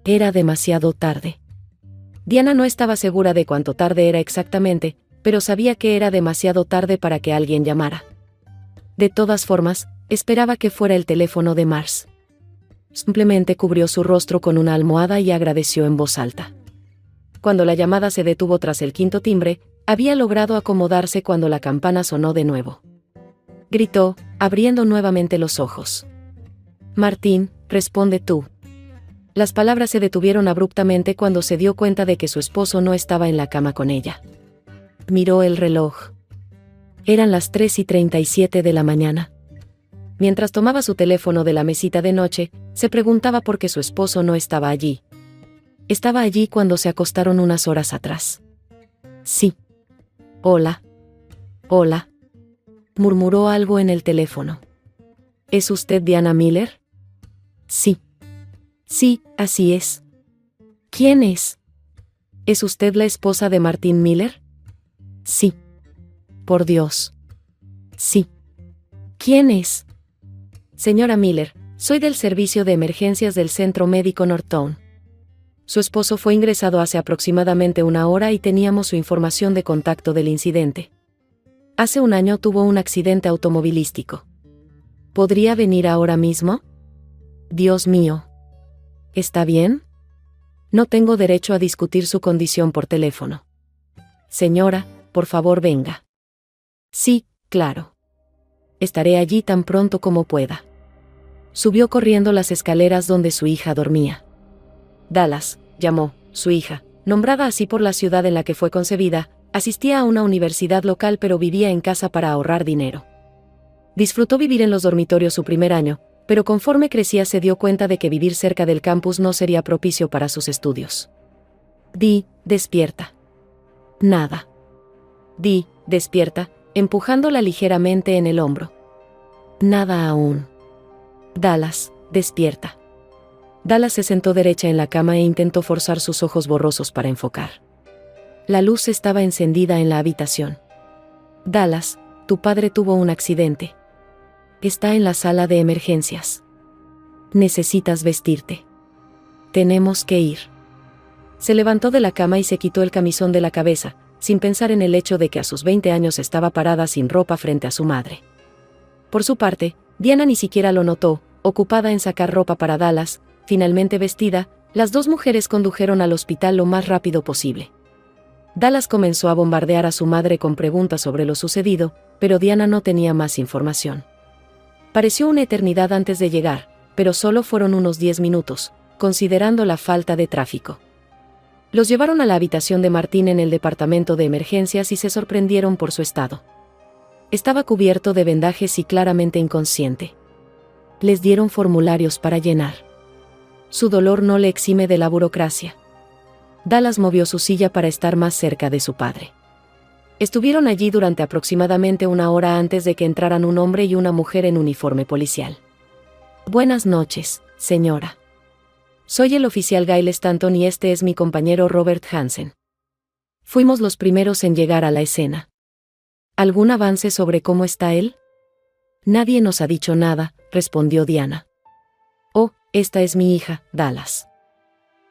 Era demasiado tarde. Diana no estaba segura de cuánto tarde era exactamente, pero sabía que era demasiado tarde para que alguien llamara. De todas formas, esperaba que fuera el teléfono de Mars. Simplemente cubrió su rostro con una almohada y agradeció en voz alta. Cuando la llamada se detuvo tras el quinto timbre, había logrado acomodarse cuando la campana sonó de nuevo. Gritó, abriendo nuevamente los ojos. «Martín, responde tú». Las palabras se detuvieron abruptamente cuando se dio cuenta de que su esposo no estaba en la cama con ella. Miró el reloj. Eran las 3:37 de la mañana. Mientras tomaba su teléfono de la mesita de noche, se preguntaba por qué su esposo no estaba allí. Estaba allí cuando se acostaron unas horas atrás. Sí. Hola. Hola. Murmuró algo en el teléfono. ¿Es usted Diana Miller? Sí. Sí, así es. ¿Quién es? ¿Es usted la esposa de Martín Miller? Sí. Por Dios. Sí. ¿Quién es? Señora Miller, soy del servicio de emergencias del Centro Médico Northtown. Su esposo fue ingresado hace aproximadamente una hora y teníamos su información de contacto del incidente. Hace un año tuvo un accidente automovilístico. ¿Podría venir ahora mismo? Dios mío. ¿Está bien? No tengo derecho a discutir su condición por teléfono. Señora, por favor venga. Sí, claro. Estaré allí tan pronto como pueda. Subió corriendo las escaleras donde su hija dormía. Dallas, llamó, su hija, nombrada así por la ciudad en la que fue concebida, asistía a una universidad local pero vivía en casa para ahorrar dinero. Disfrutó vivir en los dormitorios su primer año, pero conforme crecía se dio cuenta de que vivir cerca del campus no sería propicio para sus estudios. Di, despierta. Nada. Di, despierta, empujándola ligeramente en el hombro. Nada aún. Dallas, despierta. Dallas se sentó derecha en la cama e intentó forzar sus ojos borrosos para enfocar. La luz estaba encendida en la habitación. Dallas, tu padre tuvo un accidente. Está en la sala de emergencias. Necesitas vestirte. Tenemos que ir. Se levantó de la cama y se quitó el camisón de la cabeza, sin pensar en el hecho de que a sus 20 años estaba parada sin ropa frente a su madre. Por su parte, Diana ni siquiera lo notó, ocupada en sacar ropa para Dallas. Finalmente vestida, las dos mujeres condujeron al hospital lo más rápido posible. Dallas comenzó a bombardear a su madre con preguntas sobre lo sucedido, pero Diana no tenía más información. Pareció una eternidad antes de llegar, pero solo fueron unos 10 minutos, considerando la falta de tráfico. Los llevaron a la habitación de Martín en el departamento de emergencias y se sorprendieron por su estado. Estaba cubierto de vendajes y claramente inconsciente. Les dieron formularios para llenar. Su dolor no le exime de la burocracia. Dallas movió su silla para estar más cerca de su padre. Estuvieron allí durante aproximadamente una hora antes de que entraran un hombre y una mujer en uniforme policial. Buenas noches, señora. Soy el oficial Gail Stanton y este es mi compañero Robert Hansen. Fuimos los primeros en llegar a la escena. ¿Algún avance sobre cómo está él? Nadie nos ha dicho nada, respondió Diana. Oh, esta es mi hija, Dallas.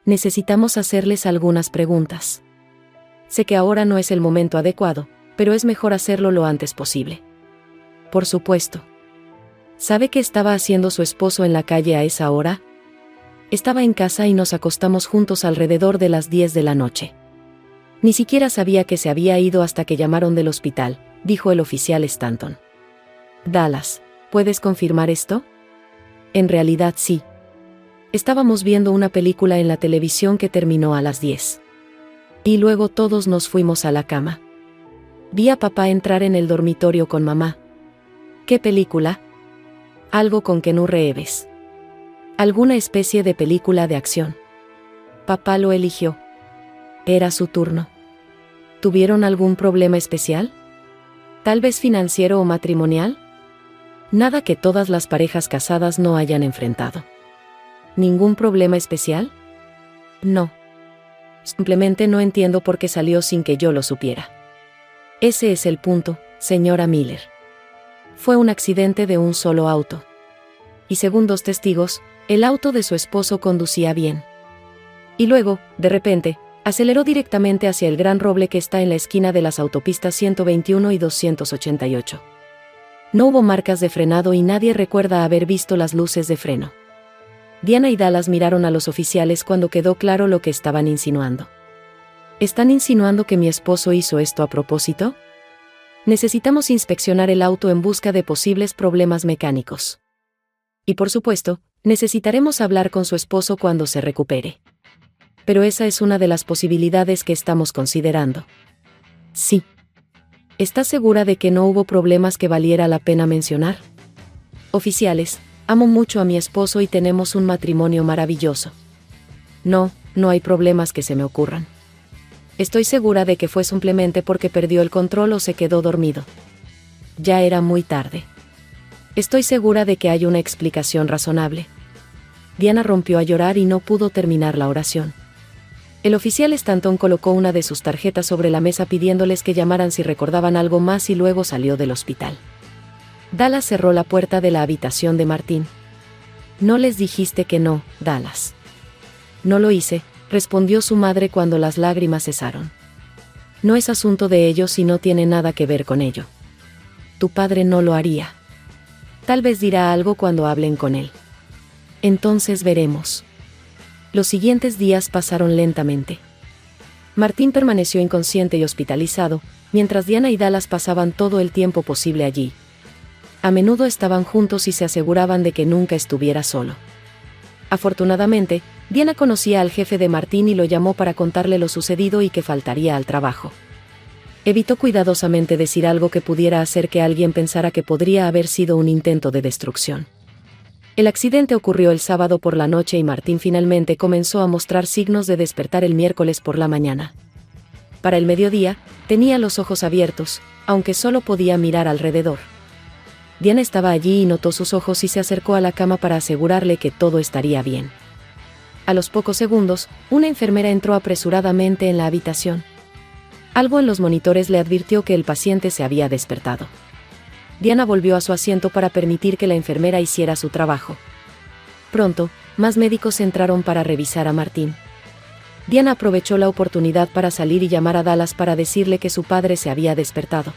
Necesitamos hacerles algunas preguntas. Sé que ahora no es el momento adecuado, pero es mejor hacerlo lo antes posible. Por supuesto. ¿Sabe qué estaba haciendo su esposo en la calle a esa hora? Estaba en casa y nos acostamos juntos alrededor de las 10 de la noche. Ni siquiera sabía que se había ido hasta que llamaron del hospital, dijo el oficial Stanton. Dallas, ¿puedes confirmar esto? En realidad sí. Estábamos viendo una película en la televisión que terminó a las 10. Y luego todos nos fuimos a la cama. Vi a papá entrar en el dormitorio con mamá. ¿Qué película? Algo con Keanu Reeves. Alguna especie de película de acción. Papá lo eligió. Era su turno. ¿Tuvieron algún problema especial? ¿Tal vez financiero o matrimonial? Nada que todas las parejas casadas no hayan enfrentado. ¿Ningún problema especial? No. Simplemente no entiendo por qué salió sin que yo lo supiera. Ese es el punto, señora Miller. Fue un accidente de un solo auto. Y según 2 testigos, el auto de su esposo conducía bien. Y luego, de repente, aceleró directamente hacia el gran roble que está en la esquina de las autopistas 121 y 288. No hubo marcas de frenado y nadie recuerda haber visto las luces de freno. Diana y Dallas miraron a los oficiales cuando quedó claro lo que estaban insinuando. ¿Están insinuando que mi esposo hizo esto a propósito? Necesitamos inspeccionar el auto en busca de posibles problemas mecánicos. Y por supuesto, necesitaremos hablar con su esposo cuando se recupere. Pero esa es una de las posibilidades que estamos considerando. Sí. ¿Estás segura de que no hubo problemas que valiera la pena mencionar? Oficiales, amo mucho a mi esposo y tenemos un matrimonio maravilloso. No hay problemas que se me ocurran. Estoy segura de que fue simplemente porque perdió el control o se quedó dormido. Ya era muy tarde. Estoy segura de que hay una explicación razonable. Diana rompió a llorar y no pudo terminar la oración. El oficial Stanton colocó una de sus tarjetas sobre la mesa pidiéndoles que llamaran si recordaban algo más y luego salió del hospital. Dallas cerró la puerta de la habitación de Martín. «¿No les dijiste que no, Dallas?» «No lo hice», respondió su madre cuando las lágrimas cesaron. «No es asunto de ellos y no tiene nada que ver con ello. Tu padre no lo haría. Tal vez dirá algo cuando hablen con él. Entonces veremos». Los siguientes días pasaron lentamente. Martín permaneció inconsciente y hospitalizado, mientras Diana y Dallas pasaban todo el tiempo posible allí. A menudo estaban juntos y se aseguraban de que nunca estuviera solo. Afortunadamente, Diana conocía al jefe de Martín y lo llamó para contarle lo sucedido y que faltaría al trabajo. Evitó cuidadosamente decir algo que pudiera hacer que alguien pensara que podría haber sido un intento de destrucción. El accidente ocurrió el sábado por la noche y Martín finalmente comenzó a mostrar signos de despertar el miércoles por la mañana. Para el mediodía, tenía los ojos abiertos, aunque solo podía mirar alrededor. Diana estaba allí y notó sus ojos y se acercó a la cama para asegurarle que todo estaría bien. A los pocos segundos, una enfermera entró apresuradamente en la habitación. Algo en los monitores le advirtió que el paciente se había despertado. Diana volvió a su asiento para permitir que la enfermera hiciera su trabajo. Pronto, más médicos entraron para revisar a Martín. Diana aprovechó la oportunidad para salir y llamar a Dallas para decirle que su padre se había despertado.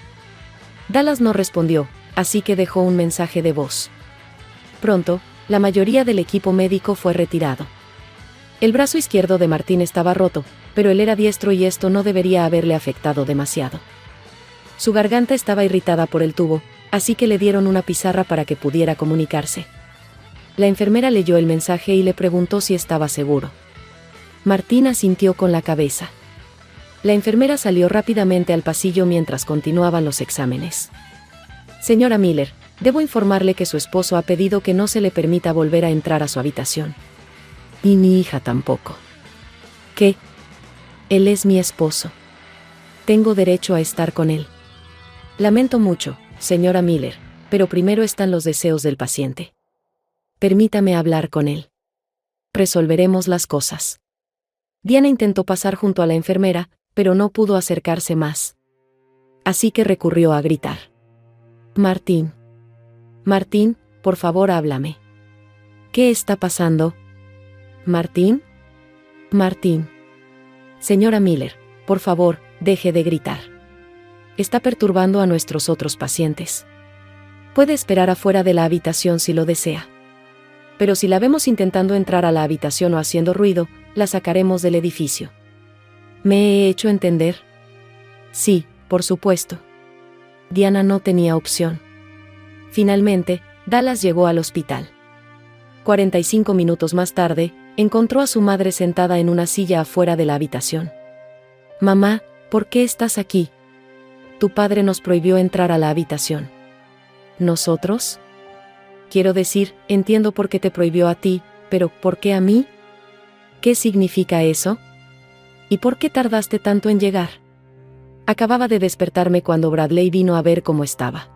Dallas no respondió, así que dejó un mensaje de voz. Pronto, la mayoría del equipo médico fue retirado. El brazo izquierdo de Martín estaba roto, pero él era diestro y esto no debería haberle afectado demasiado. Su garganta estaba irritada por el tubo, así que le dieron una pizarra para que pudiera comunicarse. La enfermera leyó el mensaje y le preguntó si estaba seguro. Martín asintió con la cabeza. La enfermera salió rápidamente al pasillo mientras continuaban los exámenes. Señora Miller, debo informarle que su esposo ha pedido que no se le permita volver a entrar a su habitación. Y mi hija tampoco. ¿Qué? Él es mi esposo. Tengo derecho a estar con él. Lamento mucho, señora Miller, pero primero están los deseos del paciente. Permítame hablar con él. Resolveremos las cosas. Diana intentó pasar junto a la enfermera, pero no pudo acercarse más. Así que recurrió a gritar. Martín. Martín, por favor háblame. ¿Qué está pasando? ¿Martín? Martín. Señora Miller, por favor, deje de gritar. Está perturbando a nuestros otros pacientes. Puede esperar afuera de la habitación si lo desea. Pero si la vemos intentando entrar a la habitación o haciendo ruido, la sacaremos del edificio. ¿Me he hecho entender? Sí, por supuesto. Diana no tenía opción. Finalmente, Dallas llegó al hospital. 45 minutos más tarde, encontró a su madre sentada en una silla afuera de la habitación. Mamá, ¿por qué estás aquí? Tu padre nos prohibió entrar a la habitación. ¿Nosotros? Quiero decir, entiendo por qué te prohibió a ti, pero ¿por qué a mí? ¿Qué significa eso? ¿Y por qué tardaste tanto en llegar? Acababa de despertarme cuando Bradley vino a ver cómo estaba.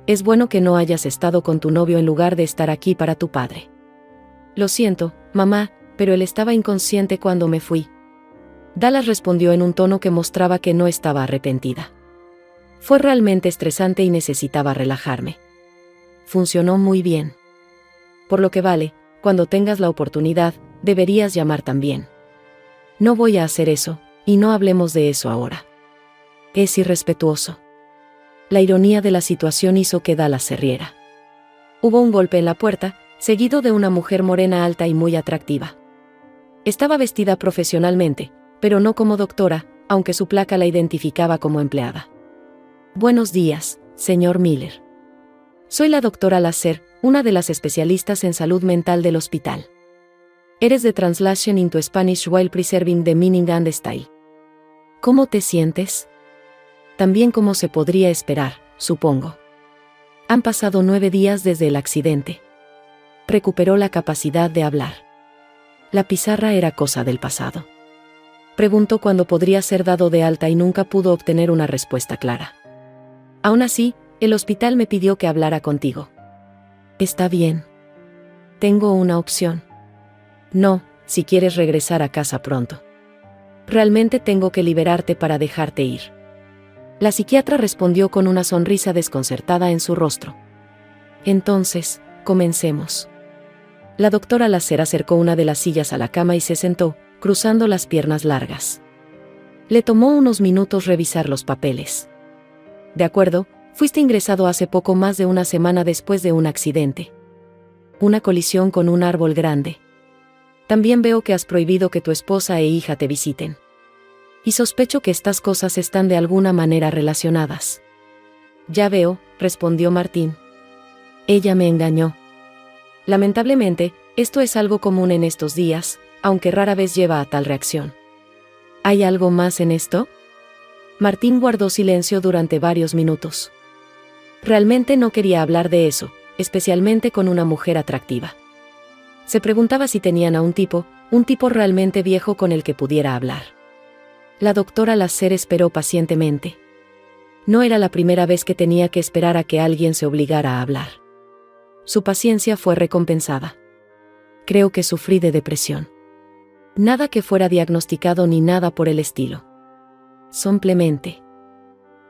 Es bueno que no hayas estado con tu novio en lugar de estar aquí para tu padre. Lo siento, mamá, pero él estaba inconsciente cuando me fui. Dallas respondió en un tono que mostraba que no estaba arrepentida. Fue realmente estresante y necesitaba relajarme. Funcionó muy bien. Por lo que vale, cuando tengas la oportunidad, deberías llamar también. No voy a hacer eso, y no hablemos de eso ahora. Es irrespetuoso. La ironía de la situación hizo que Dallas se riera. Hubo un golpe en la puerta, seguido de una mujer morena alta y muy atractiva. Estaba vestida profesionalmente, pero no como doctora, aunque su placa la identificaba como empleada. Buenos días, señor Miller. Soy la doctora Lasser, una de las especialistas en salud mental del hospital. Eres de Translation into Spanish while preserving the meaning and style. ¿Cómo te sientes? También como se podría esperar, supongo. Han pasado 9 días desde el accidente. Recuperó la capacidad de hablar. La pizarra era cosa del pasado. Preguntó cuándo podría ser dado de alta y nunca pudo obtener una respuesta clara. Aún así, el hospital me pidió que hablara contigo. Está bien. Tengo una opción. No, si quieres regresar a casa pronto. Realmente tengo que liberarte para dejarte ir. La psiquiatra respondió con una sonrisa desconcertada en su rostro. Entonces, comencemos. La doctora Lasser acercó una de las sillas a la cama y se sentó, cruzando las piernas largas. Le tomó unos minutos revisar los papeles. De acuerdo, fuiste ingresado hace poco más de una semana después de un accidente. Una colisión con un árbol grande. También veo que has prohibido que tu esposa e hija te visiten. Y sospecho que estas cosas están de alguna manera relacionadas. Ya veo, respondió Martín. Ella me engañó. Lamentablemente, esto es algo común en estos días, aunque rara vez lleva a tal reacción. ¿Hay algo más en esto? Martín guardó silencio durante varios minutos. Realmente no quería hablar de eso, especialmente con una mujer atractiva. Se preguntaba si tenían a un tipo realmente viejo con el que pudiera hablar. La doctora Lasser esperó pacientemente. No era la primera vez que tenía que esperar a que alguien se obligara a hablar. Su paciencia fue recompensada. Creo que sufrí de depresión. Nada que fuera diagnosticado ni nada por el estilo. Simplemente.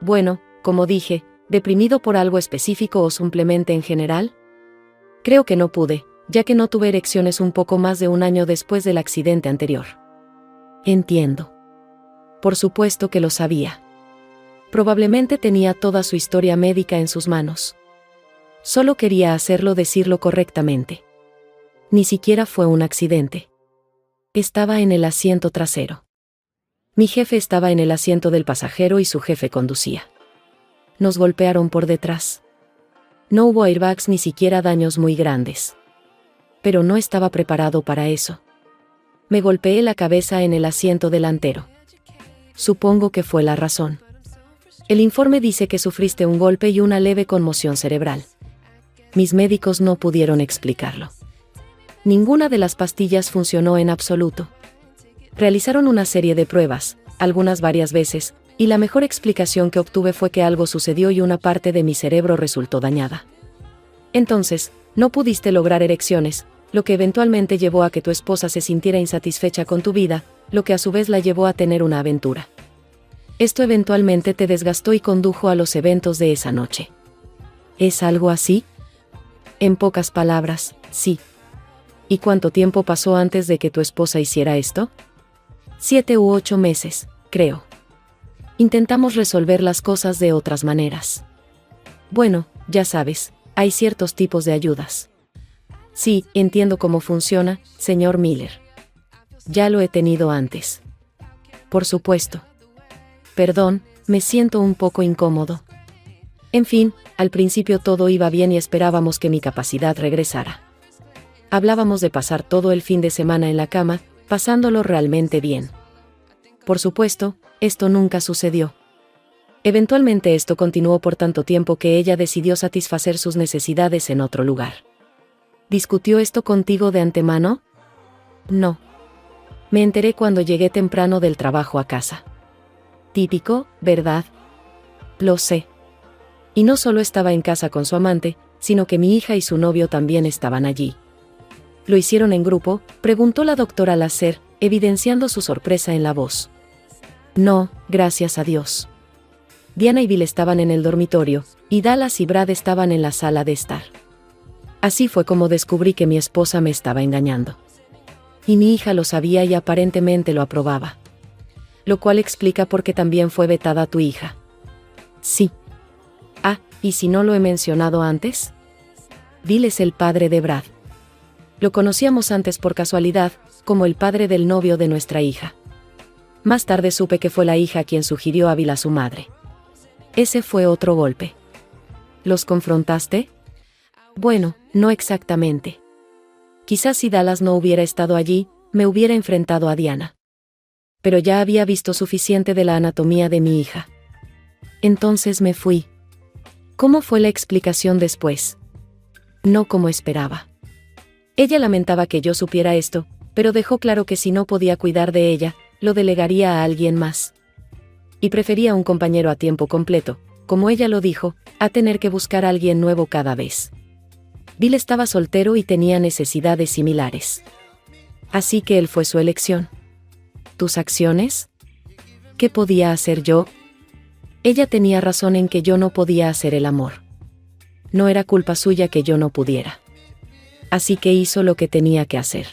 Bueno, como dije, ¿deprimido por algo específico o simplemente en general? Creo que no pude, ya que no tuve erecciones un poco más de un año después del accidente anterior. Entiendo. Por supuesto que lo sabía. Probablemente tenía toda su historia médica en sus manos. Solo quería decirlo correctamente. Ni siquiera fue un accidente. Estaba en el asiento trasero. Mi jefe estaba en el asiento del pasajero y su jefe conducía. Nos golpearon por detrás. No hubo airbags ni siquiera daños muy grandes. Pero no estaba preparado para eso. Me golpeé la cabeza en el asiento delantero. Supongo que fue la razón. El informe dice que sufriste un golpe y una leve conmoción cerebral. Mis médicos no pudieron explicarlo. Ninguna de las pastillas funcionó en absoluto. Realizaron una serie de pruebas, algunas varias veces, y la mejor explicación que obtuve fue que algo sucedió y una parte de mi cerebro resultó dañada. Entonces, no pudiste lograr erecciones, lo que eventualmente llevó a que tu esposa se sintiera insatisfecha con tu vida, lo que a su vez la llevó a tener una aventura. Esto eventualmente te desgastó y condujo a los eventos de esa noche. ¿Es algo así? En pocas palabras, sí. ¿Y cuánto tiempo pasó antes de que tu esposa hiciera esto? 7 u 8 meses, creo. Intentamos resolver las cosas de otras maneras. Bueno, ya sabes, hay ciertos tipos de ayudas. Sí, entiendo cómo funciona, señor Miller. Ya lo he tenido antes. Por supuesto. Perdón, me siento un poco incómodo. En fin, al principio todo iba bien y esperábamos que mi capacidad regresara. Hablábamos de pasar todo el fin de semana en la cama, pasándolo realmente bien. Por supuesto, esto nunca sucedió. Eventualmente esto continuó por tanto tiempo que ella decidió satisfacer sus necesidades en otro lugar. ¿Discutió esto contigo de antemano? No. Me enteré cuando llegué temprano del trabajo a casa. Típico, ¿verdad? Lo sé. Y no solo estaba en casa con su amante, sino que mi hija y su novio también estaban allí. ¿Lo hicieron en grupo?, preguntó la doctora Lasser, evidenciando su sorpresa en la voz. No, gracias a Dios. Diana y Bill estaban en el dormitorio, y Dallas y Brad estaban en la sala de estar. Así fue como descubrí que mi esposa me estaba engañando. Y mi hija lo sabía y aparentemente lo aprobaba. Lo cual explica por qué también fue vetada tu hija. Sí. Ah, ¿y si no lo he mencionado antes? Bill es el padre de Brad. Lo conocíamos antes por casualidad, como el padre del novio de nuestra hija. Más tarde supe que fue la hija quien sugirió a Bill a su madre. Ese fue otro golpe. ¿Los confrontaste? Bueno, no exactamente. Quizás si Dallas no hubiera estado allí, me hubiera enfrentado a Diana. Pero ya había visto suficiente de la anatomía de mi hija. Entonces me fui. ¿Cómo fue la explicación después? No como esperaba. Ella lamentaba que yo supiera esto, pero dejó claro que si no podía cuidar de ella, lo delegaría a alguien más. Y prefería un compañero a tiempo completo, como ella lo dijo, a tener que buscar a alguien nuevo cada vez. Bill estaba soltero y tenía necesidades similares. Así que él fue su elección. ¿Tus acciones? ¿Qué podía hacer yo? Ella tenía razón en que yo no podía hacer el amor. No era culpa suya que yo no pudiera. Así que hizo lo que tenía que hacer.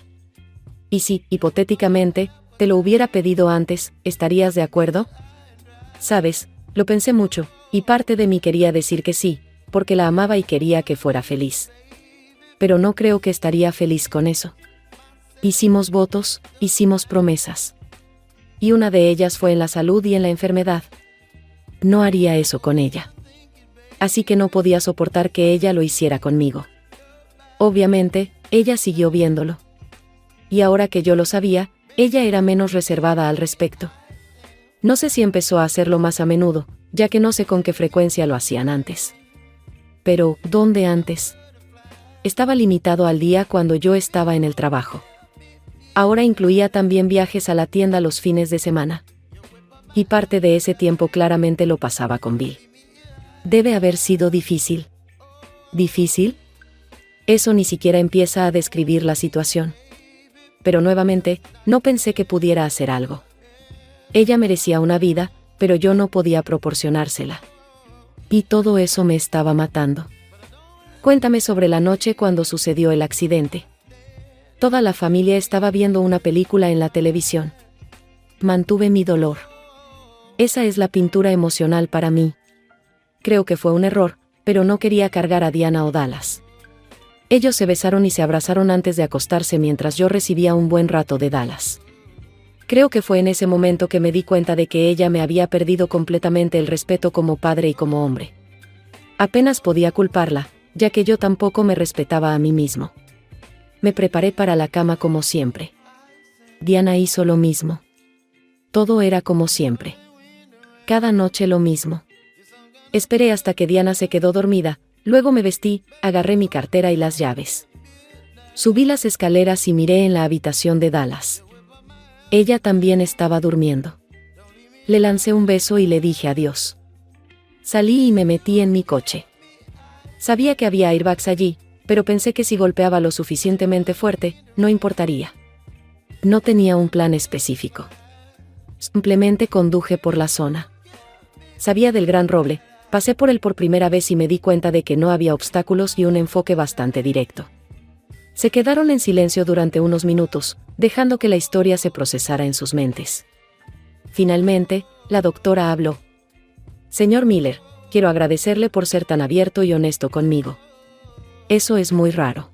Y si, hipotéticamente, te lo hubiera pedido antes, ¿estarías de acuerdo? Sabes, lo pensé mucho, y parte de mí quería decir que sí, porque la amaba y quería que fuera feliz. Pero no creo que estaría feliz con eso. Hicimos votos, hicimos promesas. Y una de ellas fue en la salud y en la enfermedad. No haría eso con ella. Así que no podía soportar que ella lo hiciera conmigo. Obviamente, ella siguió viéndolo. Y ahora que yo lo sabía, ella era menos reservada al respecto. No sé si empezó a hacerlo más a menudo, ya que no sé con qué frecuencia lo hacían antes. Pero, ¿dónde antes? Estaba limitado al día cuando yo estaba en el trabajo. Ahora incluía también viajes a la tienda los fines de semana. Y parte de ese tiempo claramente lo pasaba con Bill. Debe haber sido difícil. ¿Difícil? Eso ni siquiera empieza a describir la situación. Pero nuevamente, no pensé que pudiera hacer algo. Ella merecía una vida, pero yo no podía proporcionársela. Y todo eso me estaba matando. Cuéntame sobre la noche cuando sucedió el accidente. Toda la familia estaba viendo una película en la televisión. Mantuve mi dolor. Esa es la pintura emocional para mí. Creo que fue un error, pero no quería cargar a Diana o Dallas. Ellos se besaron y se abrazaron antes de acostarse mientras yo recibía un buen rato de Dallas. Creo que fue en ese momento que me di cuenta de que ella me había perdido completamente el respeto como padre y como hombre. Apenas podía culparla, ya que yo tampoco me respetaba a mí mismo. Me preparé para la cama como siempre. Diana hizo lo mismo. Todo era como siempre. Cada noche lo mismo. Esperé hasta que Diana se quedó dormida, luego me vestí, agarré mi cartera y las llaves. Subí las escaleras y miré en la habitación de Dallas. Ella también estaba durmiendo. Le lancé un beso y le dije adiós. Salí y me metí en mi coche. Sabía que había airbags allí, pero pensé que si golpeaba lo suficientemente fuerte, no importaría. No tenía un plan específico. Simplemente conduje por la zona. Sabía del Gran Roble, pasé por él por primera vez y me di cuenta de que no había obstáculos y un enfoque bastante directo. Se quedaron en silencio durante unos minutos, dejando que la historia se procesara en sus mentes. Finalmente, la doctora habló. Señor Miller, quiero agradecerle por ser tan abierto y honesto conmigo. Eso es muy raro.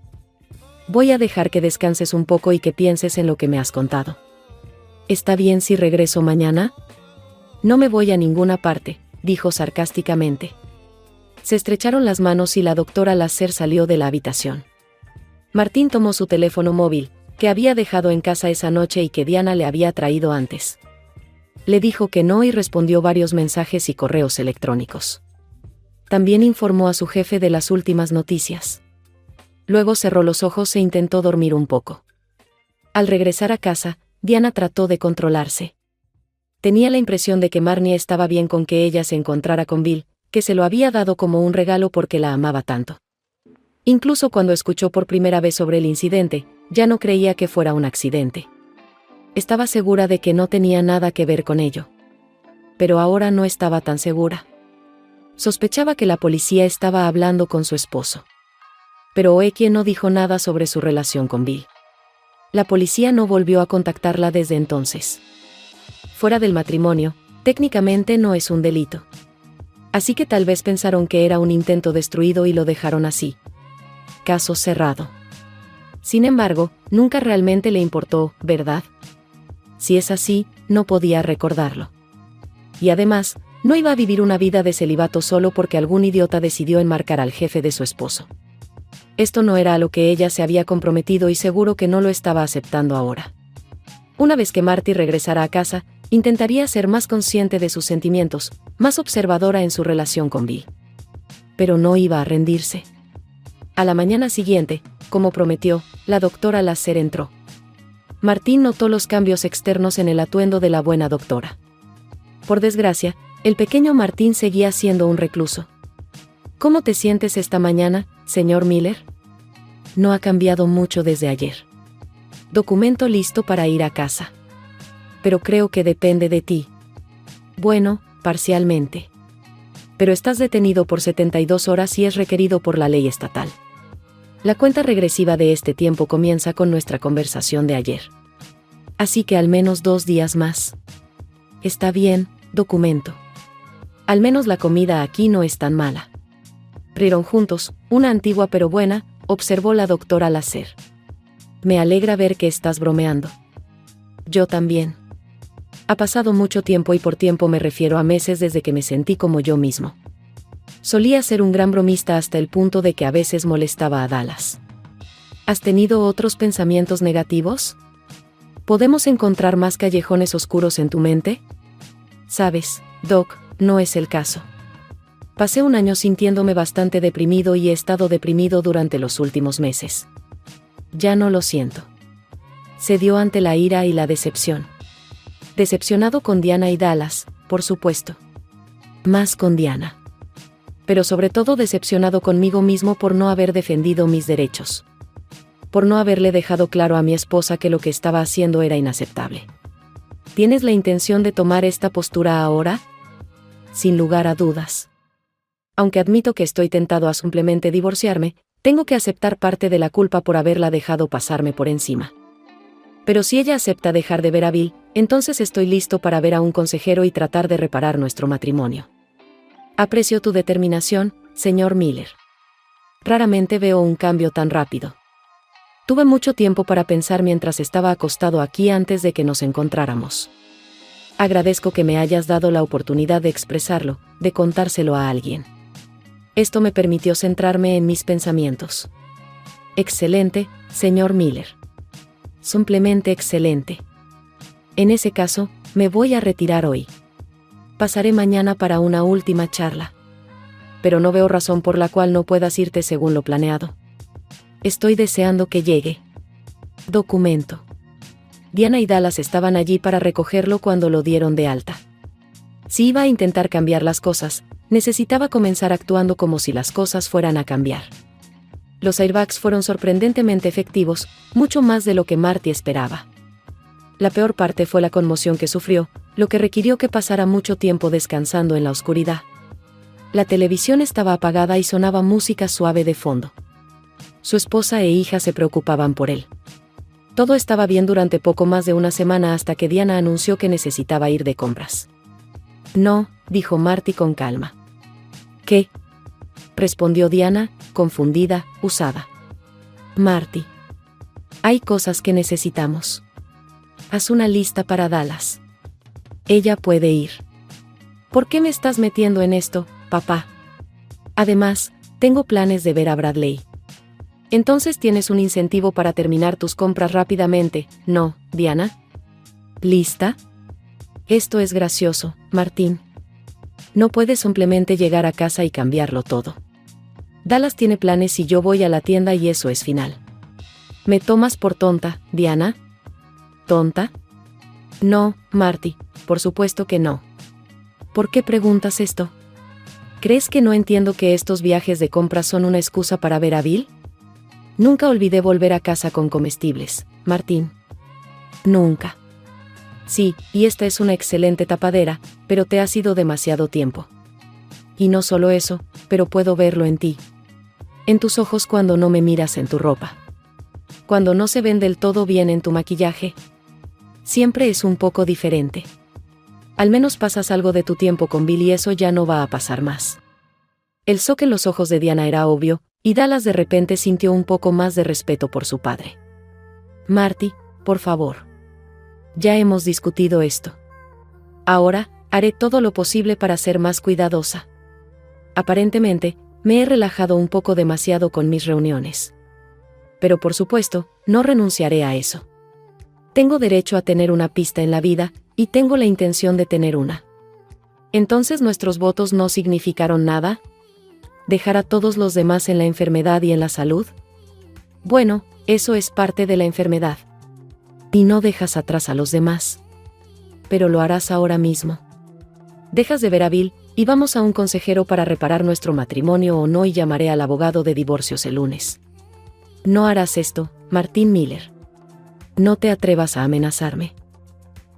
Voy a dejar que descanses un poco y que pienses en lo que me has contado. ¿Está bien si regreso mañana? No me voy a ninguna parte, dijo sarcásticamente. Se estrecharon las manos y la doctora Lasser salió de la habitación. Martín tomó su teléfono móvil, que había dejado en casa esa noche y que Diana le había traído antes. Le dijo que no y respondió varios mensajes y correos electrónicos. También informó a su jefe de las últimas noticias. Luego cerró los ojos e intentó dormir un poco. Al regresar a casa, Diana trató de controlarse. Tenía la impresión de que Marnie estaba bien con que ella se encontrara con Bill, que se lo había dado como un regalo porque la amaba tanto. Incluso cuando escuchó por primera vez sobre el incidente, ya no creía que fuera un accidente. Estaba segura de que no tenía nada que ver con ello. Pero ahora no estaba tan segura. Sospechaba que la policía estaba hablando con su esposo. Pero Oekie no dijo nada sobre su relación con Bill. La policía no volvió a contactarla desde entonces. Fuera del matrimonio, técnicamente no es un delito. Así que tal vez pensaron que era un intento destruido y lo dejaron así. Caso cerrado. Sin embargo, nunca realmente le importó, ¿verdad? Si es así, no podía recordarlo. Y además, no iba a vivir una vida de celibato solo porque algún idiota decidió enmarcar al jefe de su esposo. Esto no era a lo que ella se había comprometido y seguro que no lo estaba aceptando ahora. Una vez que Marty regresara a casa, intentaría ser más consciente de sus sentimientos, más observadora en su relación con Bill. Pero no iba a rendirse. A la mañana siguiente, como prometió, la doctora Lasser entró. Martín notó los cambios externos en el atuendo de la buena doctora. Por desgracia, el pequeño Martín seguía siendo un recluso. ¿Cómo te sientes esta mañana, señor Miller? No ha cambiado mucho desde ayer. Documento listo para ir a casa. Pero creo que depende de ti. Bueno, parcialmente. Pero estás detenido por 72 horas y es requerido por la ley estatal. La cuenta regresiva de este tiempo comienza con nuestra conversación de ayer. Así que al menos 2 días más. Está bien, documento. Al menos la comida aquí no es tan mala. Rieron juntos, una antigua pero buena, observó la doctora Lasser. Me alegra ver que estás bromeando. Yo también. Ha pasado mucho tiempo y por tiempo me refiero a meses desde que me sentí como yo mismo. Solía ser un gran bromista hasta el punto de que a veces molestaba a Dallas. ¿Has tenido otros pensamientos negativos? ¿Podemos encontrar más callejones oscuros en tu mente? Sabes, Doc, no es el caso. Pasé un año sintiéndome bastante deprimido y he estado deprimido durante los últimos meses. Ya no lo siento. Cedió ante la ira y la decepción. Decepcionado con Diana y Dallas, por supuesto. Más con Diana. Pero sobre todo decepcionado conmigo mismo por no haber defendido mis derechos. Por no haberle dejado claro a mi esposa que lo que estaba haciendo era inaceptable. ¿Tienes la intención de tomar esta postura ahora? Sin lugar a dudas. Aunque admito que estoy tentado a simplemente divorciarme, tengo que aceptar parte de la culpa por haberla dejado pasarme por encima. Pero si ella acepta dejar de ver a Bill, entonces estoy listo para ver a un consejero y tratar de reparar nuestro matrimonio. Aprecio tu determinación, señor Miller. Raramente veo un cambio tan rápido. Tuve mucho tiempo para pensar mientras estaba acostado aquí antes de que nos encontráramos. Agradezco que me hayas dado la oportunidad de expresarlo, de contárselo a alguien. Esto me permitió centrarme en mis pensamientos. Excelente, señor Miller. Simplemente excelente. En ese caso, me voy a retirar hoy. Pasaré mañana para una última charla. Pero no veo razón por la cual no puedas irte según lo planeado. Estoy deseando que llegue. Documento. Diana y Dallas estaban allí para recogerlo cuando lo dieron de alta. Si iba a intentar cambiar las cosas, necesitaba comenzar actuando como si las cosas fueran a cambiar. Los airbags fueron sorprendentemente efectivos, mucho más de lo que Marty esperaba. La peor parte fue la conmoción que sufrió, lo que requirió que pasara mucho tiempo descansando en la oscuridad. La televisión estaba apagada y sonaba música suave de fondo. Su esposa e hija se preocupaban por él. Todo estaba bien durante poco más de una semana hasta que Diana anunció que necesitaba ir de compras. No, dijo Marty con calma. ¿Qué? Respondió Diana, confundida, usada. Marty. Hay cosas que necesitamos. Haz una lista para Dallas. Ella puede ir. ¿Por qué me estás metiendo en esto, papá? Además, tengo planes de ver a Bradley. Entonces tienes un incentivo para terminar tus compras rápidamente, ¿no, Diana? ¿Lista? Esto es gracioso, Martín. No puedes simplemente llegar a casa y cambiarlo todo. Dallas tiene planes y yo voy a la tienda y eso es final. ¿Me tomas por tonta, Diana? ¿Tonta? No, Marty, por supuesto que no. ¿Por qué preguntas esto? ¿Crees que no entiendo que estos viajes de compras son una excusa para ver a Bill? Nunca olvidé volver a casa con comestibles, Martín. Nunca. Sí, y esta es una excelente tapadera, pero te ha sido demasiado tiempo. Y no solo eso, pero puedo verlo en ti. En tus ojos cuando no me miras en tu ropa. cuando no se ven del todo bien en tu maquillaje. Siempre es un poco diferente. Al menos pasas algo de tu tiempo con Bill y eso ya no va a pasar más. El shock en los ojos de Diana era obvio, y Dallas de repente sintió un poco más de respeto por su padre. Marty, por favor. Ya hemos discutido esto. Ahora, haré todo lo posible para ser más cuidadosa. Aparentemente, me he relajado un poco demasiado con mis reuniones. Pero por supuesto, no renunciaré a eso. Tengo derecho a tener una pista en la vida, y tengo la intención de tener una. ¿Entonces nuestros votos no significaron nada? ¿Dejar a todos los demás en la enfermedad y en la salud? Bueno, eso es parte de la enfermedad. Y no dejas atrás a los demás. Pero lo harás ahora mismo. Dejas de ver a Bill, y vamos a un consejero para reparar nuestro matrimonio o no, y llamaré al abogado de divorcios el lunes. No harás esto, Martin Miller. No te atrevas a amenazarme.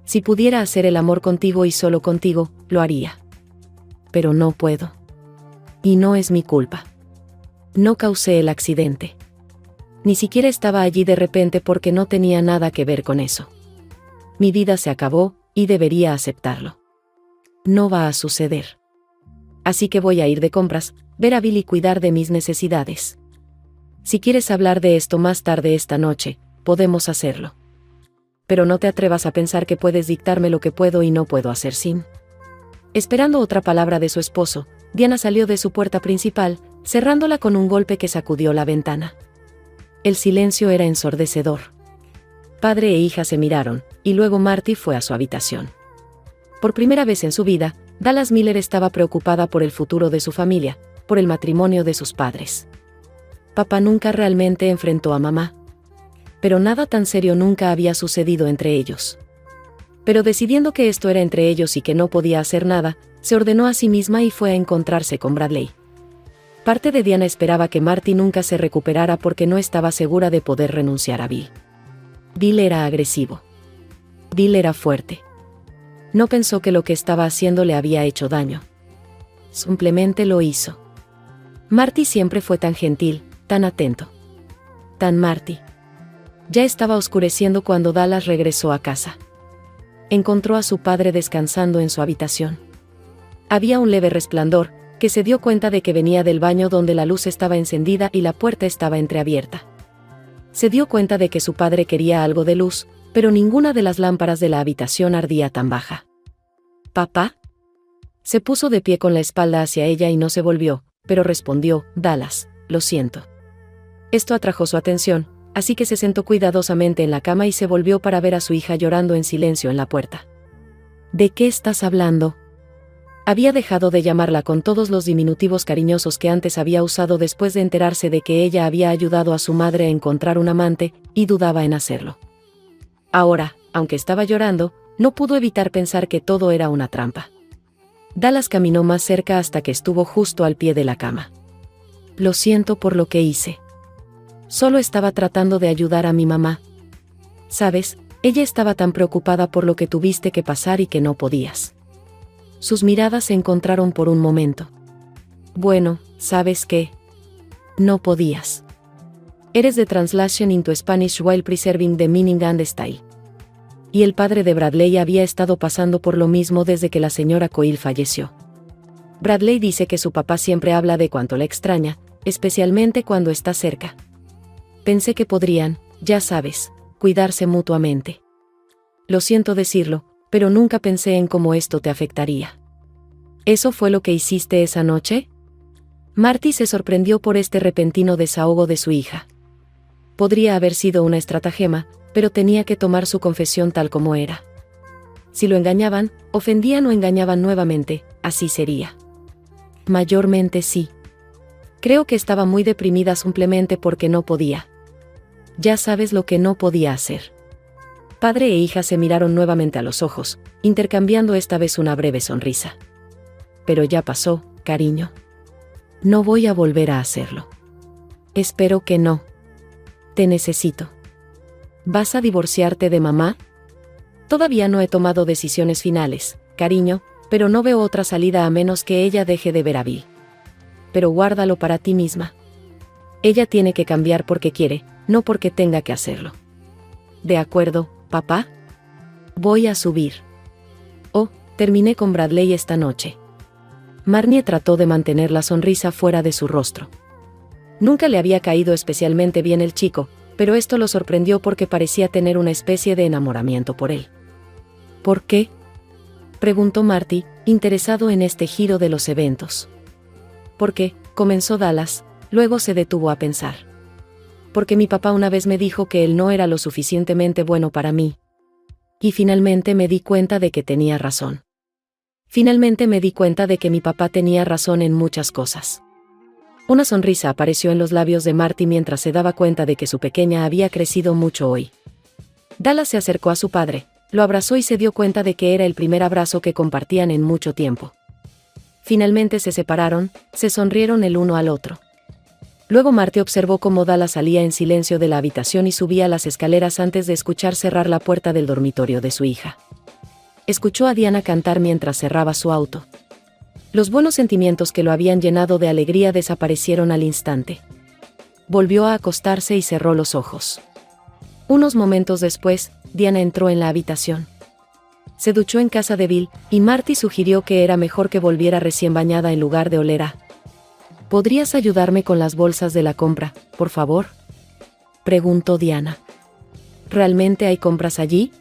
Si pudiera hacer el amor contigo y solo contigo, lo haría. Pero no puedo. Y no es mi culpa. No causé el accidente. Ni siquiera estaba allí de repente porque no tenía nada que ver con eso. Mi vida se acabó, y debería aceptarlo. No va a suceder. Así que voy a ir de compras, ver a Bill y cuidar de mis necesidades. Si quieres hablar de esto más tarde esta noche, podemos hacerlo. Pero no te atrevas a pensar que puedes dictarme lo que puedo y no puedo hacer sin. Esperando otra palabra de su esposo, Diana salió de su puerta principal, cerrándola con un golpe que sacudió la ventana. El silencio era ensordecedor. Padre e hija se miraron, y luego Marty fue a su habitación. Por primera vez en su vida, Dallas Miller estaba preocupada por el futuro de su familia, por el matrimonio de sus padres. Papá nunca realmente enfrentó a mamá. Pero nada tan serio nunca había sucedido entre ellos. Pero decidiendo que esto era entre ellos y que no podía hacer nada, se ordenó a sí misma y fue a encontrarse con Bradley. Parte de Diana esperaba que Marty nunca se recuperara porque no estaba segura de poder renunciar a Bill. Bill era agresivo. Bill era fuerte. No pensó que lo que estaba haciendo le había hecho daño. Simplemente lo hizo. Marty siempre fue tan gentil, tan atento. Tan Marty. Ya estaba oscureciendo cuando Dallas regresó a casa. Encontró a su padre descansando en su habitación. Había un leve resplandor, que se dio cuenta de que venía del baño donde la luz estaba encendida y la puerta estaba entreabierta. Se dio cuenta de que su padre quería algo de luz, pero ninguna de las lámparas de la habitación ardía tan baja. ¿Papá? Se puso de pie con la espalda hacia ella y no se volvió, pero respondió, Dallas, lo siento. Esto atrajo su atención, así que se sentó cuidadosamente en la cama y se volvió para ver a su hija llorando en silencio en la puerta. ¿De qué estás hablando? Había dejado de llamarla con todos los diminutivos cariñosos que antes había usado después de enterarse de que ella había ayudado a su madre a encontrar un amante, y dudaba en hacerlo. Ahora, aunque estaba llorando, no pudo evitar pensar que todo era una trampa. Dallas caminó más cerca hasta que estuvo justo al pie de la cama. Lo siento por lo que hice. Solo estaba tratando de ayudar a mi mamá. Sabes, ella estaba tan preocupada por lo que tuviste que pasar y que no podías. Sus miradas se encontraron por un momento. Bueno, ¿sabes qué? No podías. Eres de Translation into Spanish while preserving the meaning and style. Y el padre de Bradley había estado pasando por lo mismo desde que la señora Coyle falleció. Bradley dice que su papá siempre habla de cuánto la extraña, especialmente cuando está cerca. Pensé que podrían, ya sabes, cuidarse mutuamente. Lo siento decirlo, pero nunca pensé en cómo esto te afectaría. ¿Eso fue lo que hiciste esa noche? Marty se sorprendió por este repentino desahogo de su hija. Podría haber sido una estratagema, pero tenía que tomar su confesión tal como era. Si lo engañaban, ofendían o engañaban nuevamente, así sería. Mayormente sí. Creo que estaba muy deprimida simplemente porque no podía. Ya sabes lo que no podía hacer. Padre e hija se miraron nuevamente a los ojos, intercambiando esta vez una breve sonrisa. Pero ya pasó, cariño. No voy a volver a hacerlo. Espero que no. Te necesito. ¿Vas a divorciarte de mamá? Todavía no he tomado decisiones finales, cariño, pero no veo otra salida a menos que ella deje de ver a Bill. Pero guárdalo para ti misma. Ella tiene que cambiar porque quiere, no porque tenga que hacerlo. De acuerdo, papá. Voy a subir. Oh, terminé con Bradley esta noche. Marnie trató de mantener la sonrisa fuera de su rostro. Nunca le había caído especialmente bien el chico, pero esto lo sorprendió porque parecía tener una especie de enamoramiento por él. ¿Por qué?, preguntó Marty, interesado en este giro de los eventos. Porque, comenzó Dallas, luego se detuvo a pensar. Porque mi papá una vez me dijo que él no era lo suficientemente bueno para mí. Y finalmente me di cuenta de que tenía razón. Finalmente me di cuenta de que mi papá tenía razón en muchas cosas. Una sonrisa apareció en los labios de Marty mientras se daba cuenta de que su pequeña había crecido mucho hoy. Dallas se acercó a su padre, lo abrazó y se dio cuenta de que era el primer abrazo que compartían en mucho tiempo. Finalmente se separaron, se sonrieron el uno al otro. Luego Marty observó cómo Dallas salía en silencio de la habitación y subía las escaleras antes de escuchar cerrar la puerta del dormitorio de su hija. Escuchó a Diana cantar mientras cerraba su auto. Los buenos sentimientos que lo habían llenado de alegría desaparecieron al instante. Volvió a acostarse y cerró los ojos. Unos momentos después, Diana entró en la habitación. Se duchó en casa de Bill, y Marty sugirió que era mejor que volviera recién bañada en lugar de oler a. ¿Podrías ayudarme con las bolsas de la compra, por favor?, preguntó Diana. ¿Realmente hay compras allí?,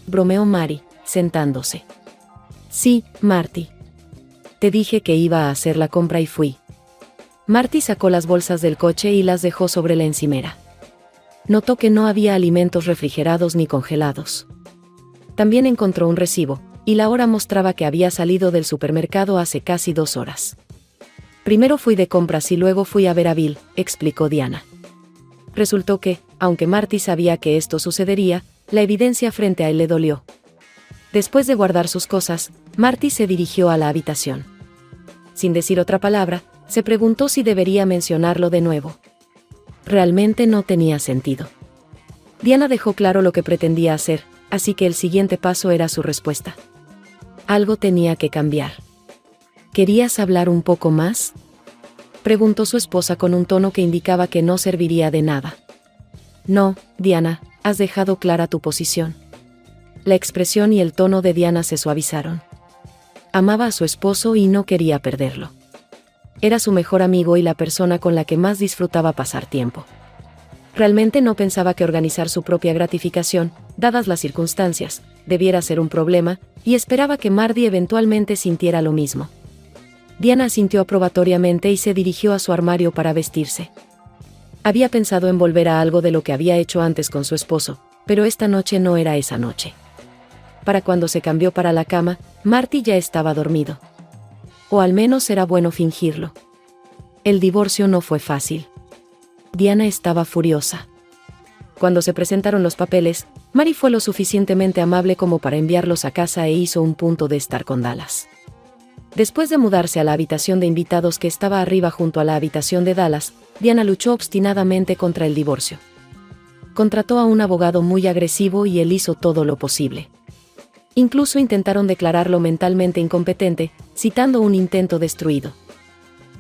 bromeó Mary, sentándose. Sí, Marty. Te dije que iba a hacer la compra y fui. Marty sacó las bolsas del coche y las dejó sobre la encimera. Notó que no había alimentos refrigerados ni congelados. También encontró un recibo, y la hora mostraba que había salido del supermercado hace casi 2 horas. Primero fui de compras y luego fui a ver a Bill, explicó Diana. Resultó que, aunque Marty sabía que esto sucedería, la evidencia frente a él le dolió. Después de guardar sus cosas, Marty se dirigió a la habitación. Sin decir otra palabra, se preguntó si debería mencionarlo de nuevo. Realmente no tenía sentido. Diana dejó claro lo que pretendía hacer, así que el siguiente paso era su respuesta. Algo tenía que cambiar. ¿Querías hablar un poco más?, preguntó su esposa con un tono que indicaba que no serviría de nada. No, Diana, has dejado clara tu posición. La expresión y el tono de Diana se suavizaron. Amaba a su esposo y no quería perderlo. Era su mejor amigo y la persona con la que más disfrutaba pasar tiempo. Realmente no pensaba que organizar su propia gratificación, dadas las circunstancias, debiera ser un problema, y esperaba que Marty eventualmente sintiera lo mismo. Diana asintió aprobatoriamente y se dirigió a su armario para vestirse. Había pensado en volver a algo de lo que había hecho antes con su esposo, pero esta noche no era esa noche. Para cuando se cambió para la cama, Marty ya estaba dormido. O al menos era bueno fingirlo. El divorcio no fue fácil. Diana estaba furiosa. Cuando se presentaron los papeles, Mary fue lo suficientemente amable como para enviarlos a casa e hizo un punto de estar con Dallas. Después de mudarse a la habitación de invitados que estaba arriba junto a la habitación de Dallas, Diana luchó obstinadamente contra el divorcio. Contrató a un abogado muy agresivo y él hizo todo lo posible. Incluso intentaron declararlo mentalmente incompetente, citando un intento destruido.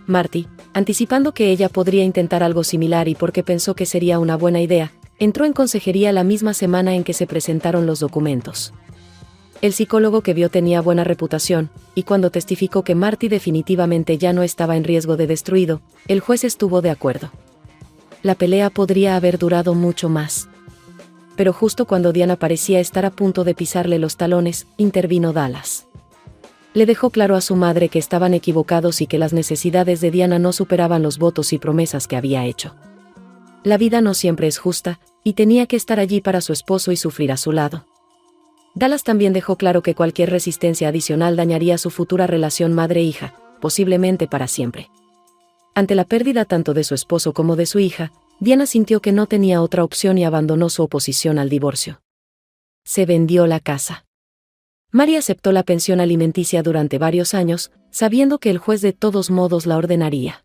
Marty, anticipando que ella podría intentar algo similar y porque pensó que sería una buena idea, entró en consejería la misma semana en que se presentaron los documentos. El psicólogo que vio tenía buena reputación, y cuando testificó que Marty definitivamente ya no estaba en riesgo de destruido, el juez estuvo de acuerdo. La pelea podría haber durado mucho más. Pero justo cuando Diana parecía estar a punto de pisarle los talones, intervino Dallas. Le dejó claro a su madre que estaban equivocados y que las necesidades de Diana no superaban los votos y promesas que había hecho. La vida no siempre es justa, y tenía que estar allí para su esposo y sufrir a su lado. Dallas también dejó claro que cualquier resistencia adicional dañaría su futura relación madre-hija, posiblemente para siempre. Ante la pérdida tanto de su esposo como de su hija, Diana sintió que no tenía otra opción y abandonó su oposición al divorcio. Se vendió la casa. Mary aceptó la pensión alimenticia durante varios años, sabiendo que el juez de todos modos la ordenaría.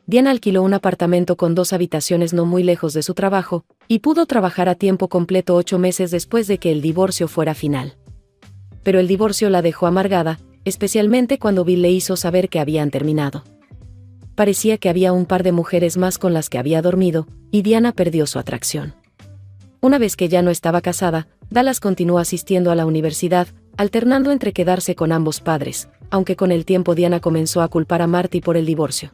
Diana alquiló un apartamento con 2 habitaciones no muy lejos de su trabajo, y pudo trabajar a tiempo completo 8 meses después de que el divorcio fuera final. Pero el divorcio la dejó amargada, especialmente cuando Bill le hizo saber que habían terminado. parecía que había un par de mujeres más con las que había dormido, y Diana perdió su atracción. Una vez que ya no estaba casada, Dallas continuó asistiendo a la universidad, alternando entre quedarse con ambos padres, aunque con el tiempo Diana comenzó a culpar a Marty por el divorcio.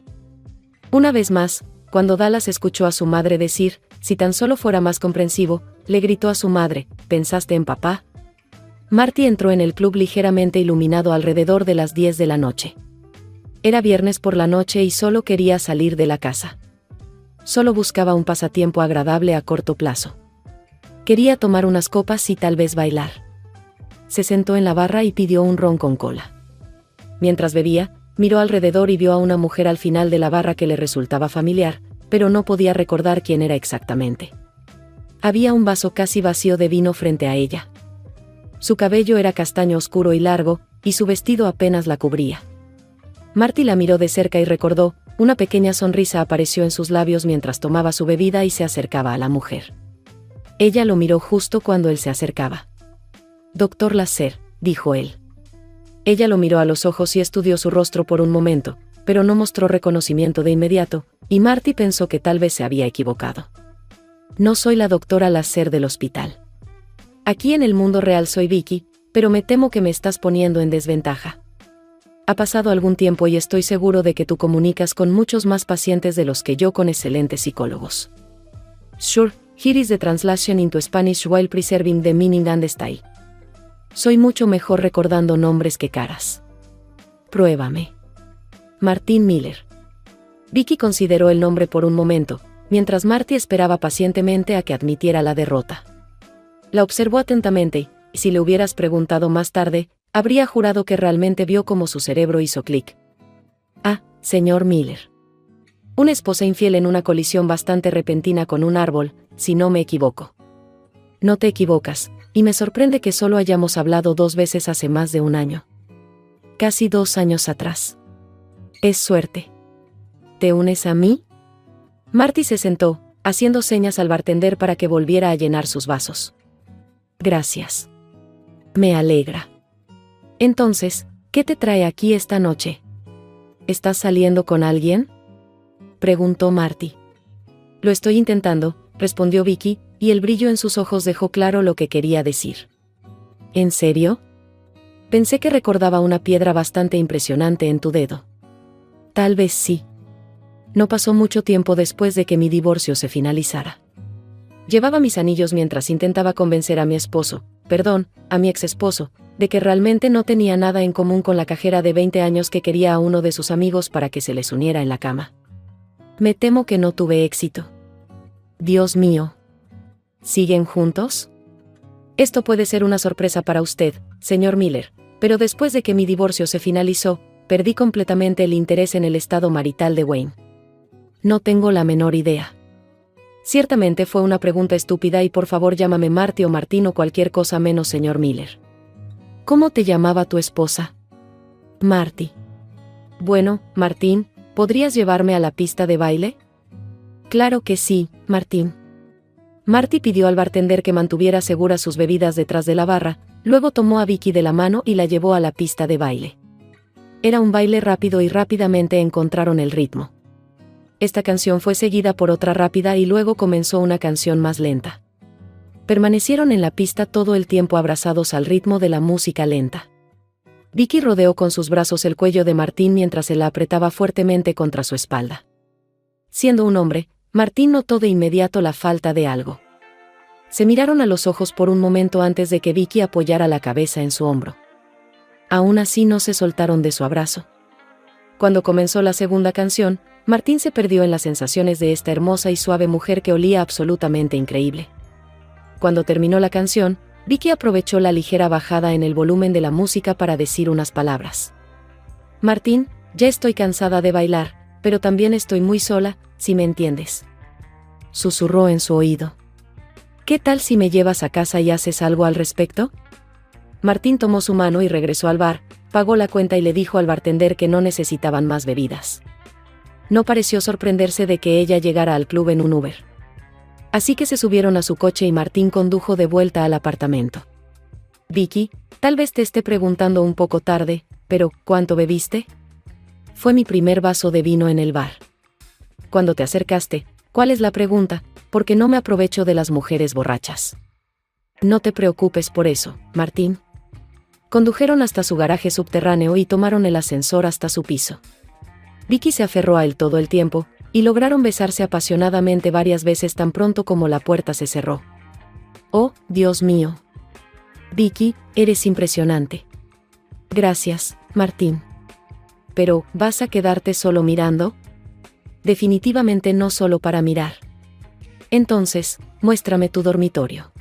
Una vez más, cuando Dallas escuchó a su madre decir, si tan solo fuera más comprensivo, le gritó a su madre, ¿pensaste en papá? Marty entró en el club ligeramente iluminado alrededor de las 10 de la noche. Era viernes por la noche y solo quería salir de la casa. Solo buscaba un pasatiempo agradable a corto plazo. Quería tomar unas copas y tal vez bailar. Se sentó en la barra y pidió un ron con cola. Mientras bebía, miró alrededor y vio a una mujer al final de la barra que le resultaba familiar, pero no podía recordar quién era exactamente. Había un vaso casi vacío de vino frente a ella. Su cabello era castaño oscuro y largo, y su vestido apenas la cubría. Marty la miró de cerca y recordó, una pequeña sonrisa apareció en sus labios mientras tomaba su bebida y se acercaba a la mujer. Ella lo miró justo cuando él se acercaba. «Doctor Lasser», dijo él. Ella lo miró a los ojos y estudió su rostro por un momento, pero no mostró reconocimiento de inmediato, y Marty pensó que tal vez se había equivocado. «No soy la doctora Lasser del hospital. Aquí en el mundo real soy Vicky, pero me temo que me estás poniendo en desventaja. Ha pasado algún tiempo y estoy seguro de que tú comunicas con muchos más pacientes de los que yo con excelentes psicólogos. Sure, here is the translation into Spanish while preserving the meaning and the style. Soy mucho mejor recordando nombres que caras. Pruébame. Martín Miller». Vicky consideró el nombre por un momento, mientras Marty esperaba pacientemente a que admitiera la derrota. La observó atentamente, y si le hubieras preguntado más tarde, habría jurado que realmente vio cómo su cerebro hizo clic. «Ah, señor Miller. Una esposa infiel en una colisión bastante repentina con un árbol, si no me equivoco». «No te equivocas, y me sorprende que solo hayamos hablado 2 veces hace más de un año. Casi 2 años atrás. Es suerte. ¿Te unes a mí?» Marty se sentó, haciendo señas al bartender para que volviera a llenar sus vasos. «Gracias. Me alegra. Entonces, ¿qué te trae aquí esta noche? ¿Estás saliendo con alguien?», preguntó Marty. «Lo estoy intentando», respondió Vicky, y el brillo en sus ojos dejó claro lo que quería decir. «¿En serio? Pensé que recordaba una piedra bastante impresionante en tu dedo». «Tal vez sí. No pasó mucho tiempo después de que mi divorcio se finalizara. Llevaba mis anillos mientras intentaba convencer a mi ex esposo, de que realmente no tenía nada en común con la cajera de 20 años que quería a uno de sus amigos para que se les uniera en la cama. Me temo que no tuve éxito». «Dios mío. ¿Siguen juntos?». «Esto puede ser una sorpresa para usted, señor Miller, pero después de que mi divorcio se finalizó, perdí completamente el interés en el estado marital de Wayne. No tengo la menor idea». «Ciertamente fue una pregunta estúpida y por favor llámame Marty o Martín o cualquier cosa menos señor Miller». «¿Cómo te llamaba tu esposa?». «Marty». «Bueno, Martín, ¿podrías llevarme a la pista de baile?». «Claro que sí, Martín». Marty pidió al bartender que mantuviera seguras sus bebidas detrás de la barra, luego tomó a Vicky de la mano y la llevó a la pista de baile. Era un baile rápido y rápidamente encontraron el ritmo. Esta canción fue seguida por otra rápida y luego comenzó una canción más lenta. Permanecieron en la pista todo el tiempo abrazados al ritmo de la música lenta. Vicky rodeó con sus brazos el cuello de Martín mientras él la apretaba fuertemente contra su espalda. Siendo un hombre, Martín notó de inmediato la falta de algo. Se miraron a los ojos por un momento antes de que Vicky apoyara la cabeza en su hombro. Aún así no se soltaron de su abrazo. Cuando comenzó la segunda canción, Martín se perdió en las sensaciones de esta hermosa y suave mujer que olía absolutamente increíble. Cuando terminó la canción, Vicky aprovechó la ligera bajada en el volumen de la música para decir unas palabras. «Martín, ya estoy cansada de bailar, pero también estoy muy sola, si me entiendes», susurró en su oído. «¿Qué tal si me llevas a casa y haces algo al respecto?». Martín tomó su mano y regresó al bar, pagó la cuenta y le dijo al bartender que no necesitaban más bebidas. No pareció sorprenderse de que ella llegara al club en un Uber. Así que se subieron a su coche y Martín condujo de vuelta al apartamento. «Vicky, tal vez te esté preguntando un poco tarde, pero ¿cuánto bebiste?». fue mi primer vaso de vino en el bar. Cuando te acercaste, ¿cuál es la pregunta? Porque no me aprovecho de las mujeres borrachas. No te preocupes por eso, Martín. Condujeron hasta su garaje subterráneo y tomaron el ascensor hasta su piso. Vicky se aferró a él todo el tiempo, y lograron besarse apasionadamente varias veces tan pronto como la puerta se cerró. ¡Oh, Dios mío! Vicky, eres impresionante. Gracias, Martín. Pero, ¿vas a quedarte solo mirando? Definitivamente no solo para mirar. Entonces, muéstrame tu dormitorio.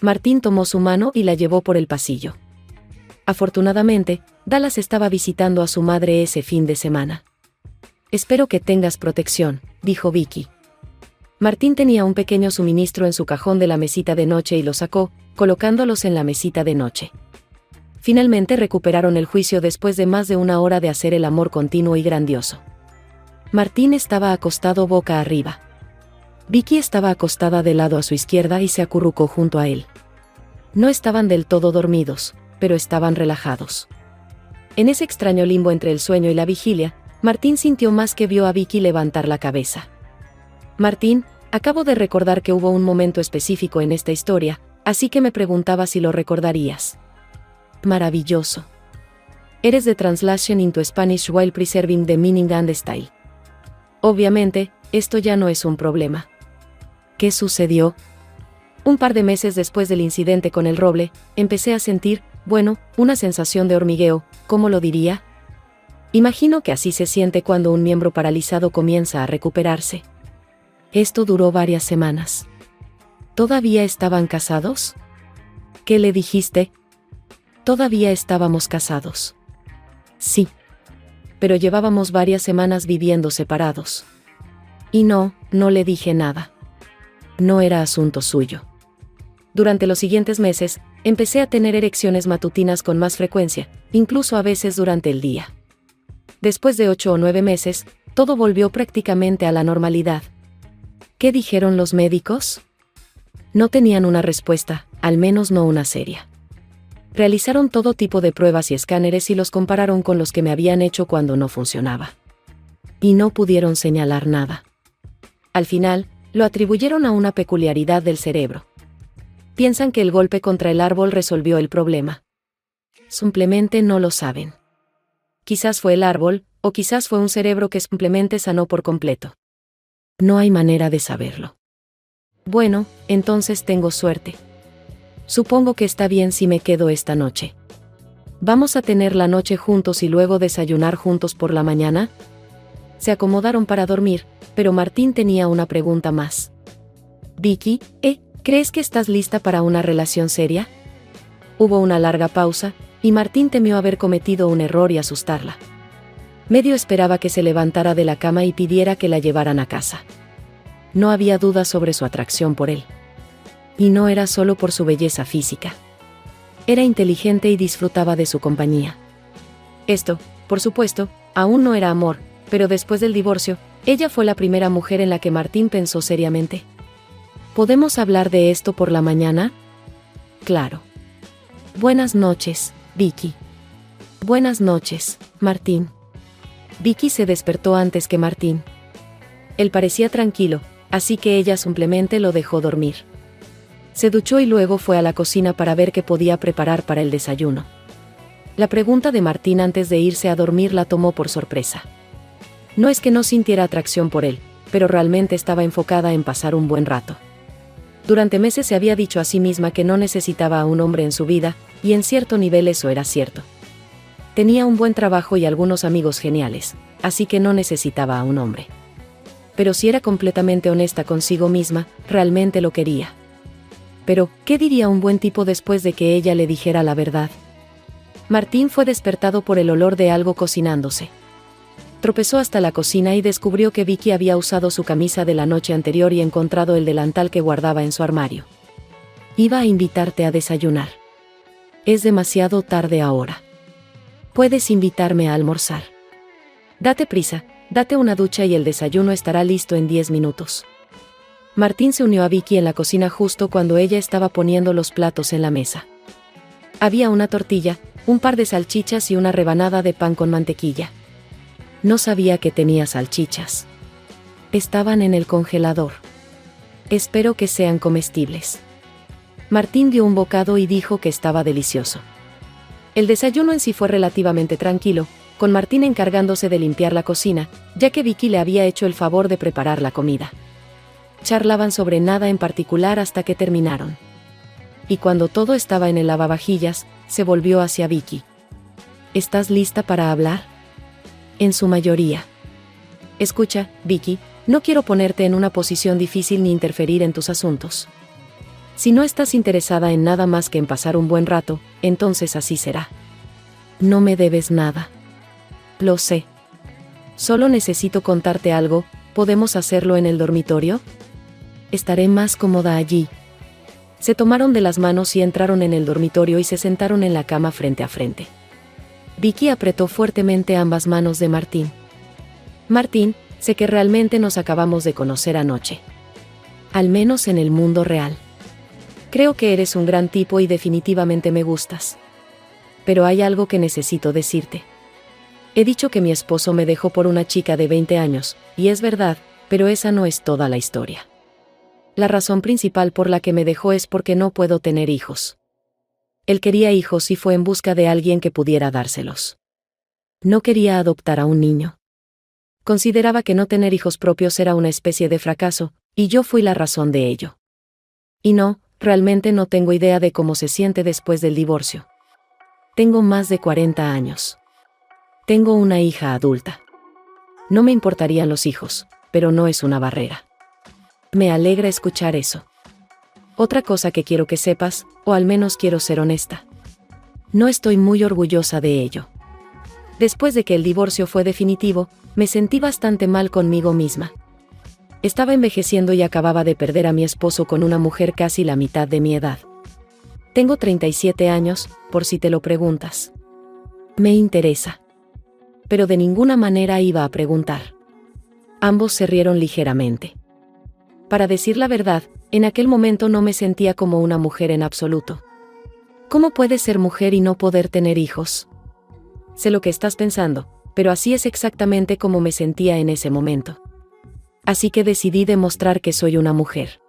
Martín tomó su mano y la llevó por el pasillo. Afortunadamente, Dallas estaba visitando a su madre ese fin de semana. Espero que tengas protección, dijo Vicky. Martín tenía un pequeño suministro en su cajón de la mesita de noche y lo sacó, colocándolos en la mesita de noche. Finalmente recuperaron el juicio después de más de una hora de hacer el amor continuo y grandioso. Martín estaba acostado boca arriba. Vicky estaba acostada de lado a su izquierda y se acurrucó junto a él. No estaban del todo dormidos, pero estaban relajados. En ese extraño limbo entre el sueño y la vigilia, Martín sintió más que vio a Vicky levantar la cabeza. Martín, acabo de recordar que hubo un momento específico en esta historia, así que me preguntaba si lo recordarías. Maravilloso. Eres de Translation into Spanish while preserving the meaning and style. Obviamente, esto ya no es un problema. ¿Qué sucedió? Un par de meses después del incidente con el roble, empecé a sentir, bueno, una sensación de hormigueo, ¿cómo lo diría? Imagino que así se siente cuando un miembro paralizado comienza a recuperarse. Esto duró varias semanas. ¿Todavía estaban casados? ¿Qué le dijiste? Todavía estábamos casados. Sí. Pero llevábamos varias semanas viviendo separados. Y no le dije nada. No era asunto suyo. Durante los siguientes meses, empecé a tener erecciones matutinas con más frecuencia, incluso a veces durante el día. Después de 8 o 9 meses, todo volvió prácticamente a la normalidad. ¿Qué dijeron los médicos? No tenían una respuesta, al menos no una seria. Realizaron todo tipo de pruebas y escáneres y los compararon con los que me habían hecho cuando no funcionaba. Y no pudieron señalar nada. Al final, lo atribuyeron a una peculiaridad del cerebro. Piensan que el golpe contra el árbol resolvió el problema. Simplemente no lo saben. Quizás fue el árbol, o quizás fue un cerebro que simplemente sanó por completo. No hay manera de saberlo. Bueno, entonces tengo suerte. Supongo que está bien si me quedo esta noche. ¿Vamos a tener la noche juntos y luego desayunar juntos por la mañana? Se acomodaron para dormir, pero Martín tenía una pregunta más. Vicky, ¿crees que estás lista para una relación seria? Hubo una larga pausa, y Martín temió haber cometido un error y asustarla. Medio esperaba que se levantara de la cama y pidiera que la llevaran a casa. No había duda sobre su atracción por él. Y no era solo por su belleza física. Era inteligente y disfrutaba de su compañía. Esto, por supuesto, aún no era amor, pero después del divorcio, ella fue la primera mujer en la que Martín pensó seriamente. ¿Podemos hablar de esto por la mañana? Claro. Buenas noches, Vicky. Buenas noches, Martín. Vicky se despertó antes que Martín. Él parecía tranquilo, así que ella simplemente lo dejó dormir. Se duchó y luego fue a la cocina para ver qué podía preparar para el desayuno. La pregunta de Martín antes de irse a dormir la tomó por sorpresa. No es que no sintiera atracción por él, pero realmente estaba enfocada en pasar un buen rato. Durante meses se había dicho a sí misma que no necesitaba a un hombre en su vida, y en cierto nivel eso era cierto. Tenía un buen trabajo y algunos amigos geniales, así que no necesitaba a un hombre. Pero si era completamente honesta consigo misma, realmente lo quería. Pero, ¿qué diría un buen tipo después de que ella le dijera la verdad? Martín fue despertado por el olor de algo cocinándose. Tropezó hasta la cocina y descubrió que Vicky había usado su camisa de la noche anterior y encontrado el delantal que guardaba en su armario. Iba a invitarte a desayunar. Es demasiado tarde ahora. Puedes invitarme a almorzar. Date prisa, date una ducha y el desayuno estará listo en 10 minutos. Martín se unió a Vicky en la cocina justo cuando ella estaba poniendo los platos en la mesa. Había una tortilla, un par de salchichas y una rebanada de pan con mantequilla. No sabía que tenía salchichas. Estaban en el congelador. Espero que sean comestibles. Martín dio un bocado y dijo que estaba delicioso. El desayuno en sí fue relativamente tranquilo, con Martín encargándose de limpiar la cocina, ya que Vicky le había hecho el favor de preparar la comida. Charlaban sobre nada en particular hasta que terminaron. Y cuando todo estaba en el lavavajillas, se volvió hacia Vicky. ¿Estás lista para hablar? En su mayoría. Escucha, Vicky, no quiero ponerte en una posición difícil ni interferir en tus asuntos. Si no estás interesada en nada más que en pasar un buen rato, entonces así será. No me debes nada. Lo sé. Solo necesito contarte algo. ¿Podemos hacerlo en el dormitorio? Estaré más cómoda allí. Se tomaron de las manos y entraron en el dormitorio y se sentaron en la cama frente a frente. Vicky apretó fuertemente ambas manos de Martín. Martín, sé que realmente nos acabamos de conocer anoche. Al menos en el mundo real. Creo que eres un gran tipo y definitivamente me gustas. Pero hay algo que necesito decirte. He dicho que mi esposo me dejó por una chica de 20 años, y es verdad, pero esa no es toda la historia. La razón principal por la que me dejó es porque no puedo tener hijos. Él quería hijos y fue en busca de alguien que pudiera dárselos. No quería adoptar a un niño. Consideraba que no tener hijos propios era una especie de fracaso, y yo fui la razón de ello. Y no, realmente no tengo idea de cómo se siente después del divorcio. Tengo más de 40 años. Tengo una hija adulta. No me importarían los hijos, pero no es una barrera. Me alegra escuchar eso. Otra cosa que quiero que sepas, o al menos quiero ser honesta. No estoy muy orgullosa de ello. Después de que el divorcio fue definitivo, me sentí bastante mal conmigo misma. Estaba envejeciendo y acababa de perder a mi esposo con una mujer casi la mitad de mi edad. Tengo 37 años, por si te lo preguntas. Me interesa. Pero de ninguna manera iba a preguntar. Ambos se rieron ligeramente. Para decir la verdad, en aquel momento no me sentía como una mujer en absoluto. ¿Cómo puedes ser mujer y no poder tener hijos? Sé lo que estás pensando, pero así es exactamente como me sentía en ese momento. Así que decidí demostrar que soy una mujer.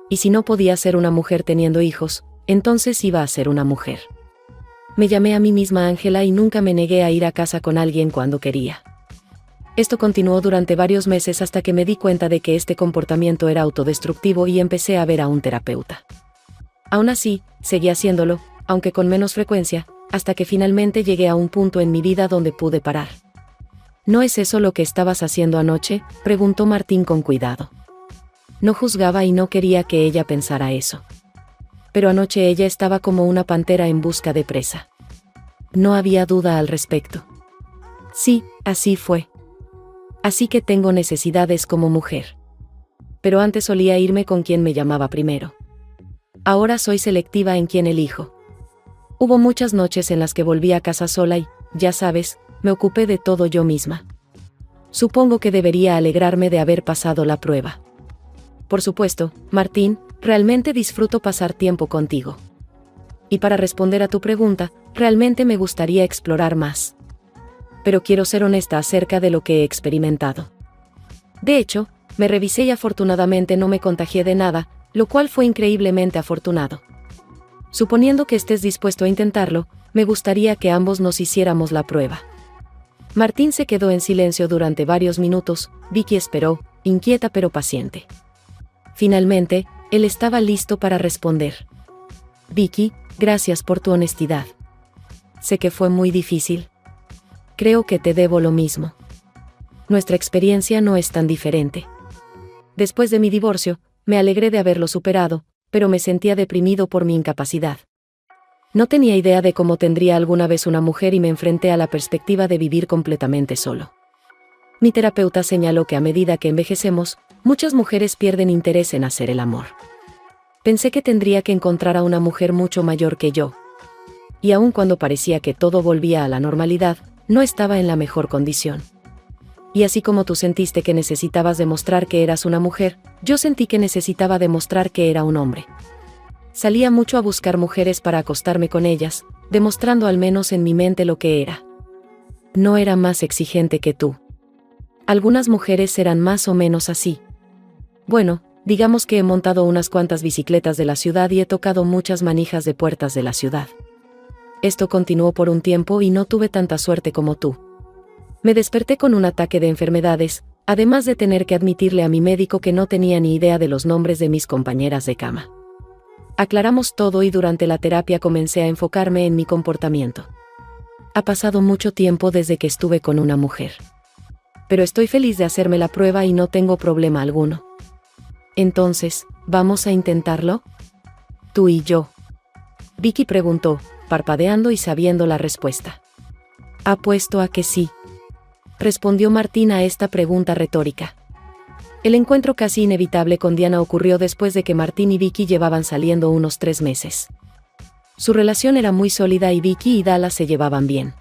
Y si no podía ser una mujer teniendo hijos, entonces iba a ser una mujer. Me llamé a mí misma Ángela y nunca me negué a ir a casa con alguien cuando quería. Esto continuó durante varios meses hasta que me di cuenta de que este comportamiento era autodestructivo y empecé a ver a un terapeuta. Aún así, seguí haciéndolo, aunque con menos frecuencia, hasta que finalmente llegué a un punto en mi vida donde pude parar. ¿No es eso lo que estabas haciendo anoche?, preguntó Martín con cuidado. No juzgaba y no quería que ella pensara eso. Pero anoche ella estaba como una pantera en busca de presa. No había duda al respecto. Sí, así fue. Así que tengo necesidades como mujer. Pero antes solía irme con quien me llamaba primero. Ahora soy selectiva en quien elijo. Hubo muchas noches en las que volví a casa sola y, ya sabes, me ocupé de todo yo misma. Supongo que debería alegrarme de haber pasado la prueba. Por supuesto, Martín, realmente disfruto pasar tiempo contigo. Y para responder a tu pregunta, realmente me gustaría explorar más. Pero quiero ser honesta acerca de lo que he experimentado. De hecho, me revisé y afortunadamente no me contagié de nada, lo cual fue increíblemente afortunado. Suponiendo que estés dispuesto a intentarlo, me gustaría que ambos nos hiciéramos la prueba. Martín se quedó en silencio durante varios minutos. Vicky esperó, inquieta pero paciente. Finalmente, él estaba listo para responder. Vicky, gracias por tu honestidad. Sé que fue muy difícil. Creo que te debo lo mismo. Nuestra experiencia no es tan diferente. Después de mi divorcio, me alegré de haberlo superado, pero me sentía deprimido por mi incapacidad. No tenía idea de cómo tendría alguna vez una mujer y me enfrenté a la perspectiva de vivir completamente solo. Mi terapeuta señaló que a medida que envejecemos, muchas mujeres pierden interés en hacer el amor. Pensé que tendría que encontrar a una mujer mucho mayor que yo. Y aun cuando parecía que todo volvía a la normalidad, no estaba en la mejor condición. Y así como tú sentiste que necesitabas demostrar que eras una mujer, yo sentí que necesitaba demostrar que era un hombre. Salía mucho a buscar mujeres para acostarme con ellas, demostrando al menos en mi mente lo que era. no era más exigente que tú. Algunas mujeres eran más o menos así. Bueno, digamos que he montado unas cuantas bicicletas de la ciudad y he tocado muchas manijas de puertas de la ciudad. Esto continuó por un tiempo y no tuve tanta suerte como tú. Me desperté con un ataque de enfermedades, además de tener que admitirle a mi médico que no tenía ni idea de los nombres de mis compañeras de cama. Aclaramos todo y durante la terapia comencé a enfocarme en mi comportamiento. Ha pasado mucho tiempo desde que estuve con una mujer. Pero estoy feliz de hacerme la prueba y no tengo problema alguno. Entonces, ¿vamos a intentarlo? Tú y yo. Vicky preguntó, parpadeando y sabiendo la respuesta. Apuesto a que sí. Respondió Martín a esta pregunta retórica. El encuentro casi inevitable con Diana ocurrió después de que Martín y Vicky llevaban saliendo unos 3 meses. Su relación era muy sólida y Vicky y Dallas se llevaban bien.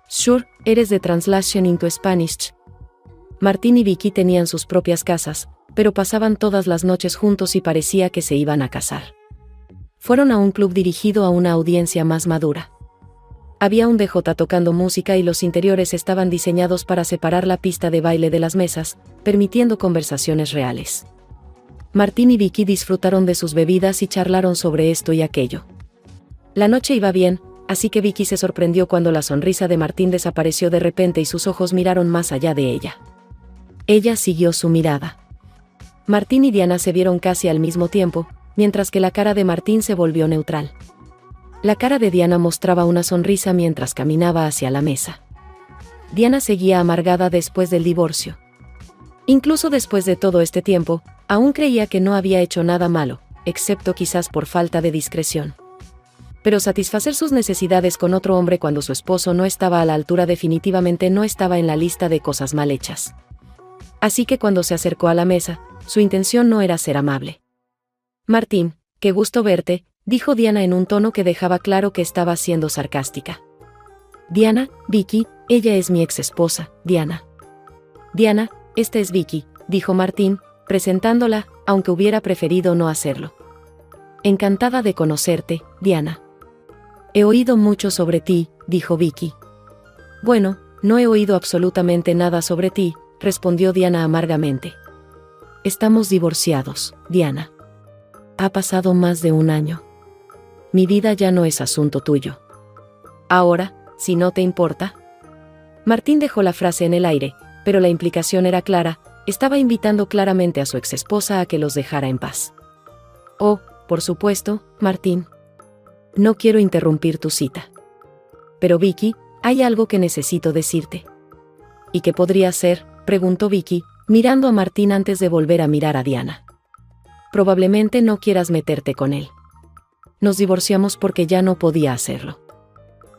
Sure, eres de Translation into Spanish. Martín y Vicky tenían sus propias casas, pero pasaban todas las noches juntos y parecía que se iban a casar. Fueron a un club dirigido a una audiencia más madura. Había un DJ tocando música y los interiores estaban diseñados para separar la pista de baile de las mesas, permitiendo conversaciones reales. Martín y Vicky disfrutaron de sus bebidas y charlaron sobre esto y aquello. La noche iba bien, así que Vicky se sorprendió cuando la sonrisa de Martín desapareció de repente y sus ojos miraron más allá de ella. Ella siguió su mirada. Martín y Diana se vieron casi al mismo tiempo, mientras que la cara de Martín se volvió neutral. La cara de Diana mostraba una sonrisa mientras caminaba hacia la mesa. Diana seguía amargada después del divorcio. Incluso después de todo este tiempo, aún creía que no había hecho nada malo, excepto quizás por falta de discreción. Pero satisfacer sus necesidades con otro hombre cuando su esposo no estaba a la altura definitivamente no estaba en la lista de cosas mal hechas. Así que cuando se acercó a la mesa, su intención no era ser amable. Martín, qué gusto verte, dijo Diana en un tono que dejaba claro que estaba siendo sarcástica. Diana, Vicky, ella es mi ex esposa, Diana. Diana, esta es Vicky, dijo Martín, presentándola, aunque hubiera preferido no hacerlo. Encantada de conocerte, Diana. He oído mucho sobre ti, dijo Vicky. Bueno, no he oído absolutamente nada sobre ti, respondió Diana amargamente. Estamos divorciados, Diana. Ha pasado más de 1 año. Mi vida ya no es asunto tuyo. Ahora, si no te importa. Martín dejó la frase en el aire, pero la implicación era clara, estaba invitando claramente a su exesposa a que los dejara en paz. Oh, por supuesto, Martín. No quiero interrumpir tu cita. Pero Vicky, hay algo que necesito decirte. ¿Y qué podría ser?, preguntó Vicky, mirando a Martín antes de volver a mirar a Diana. Probablemente no quieras meterte con él. Nos divorciamos porque ya no podía hacerlo.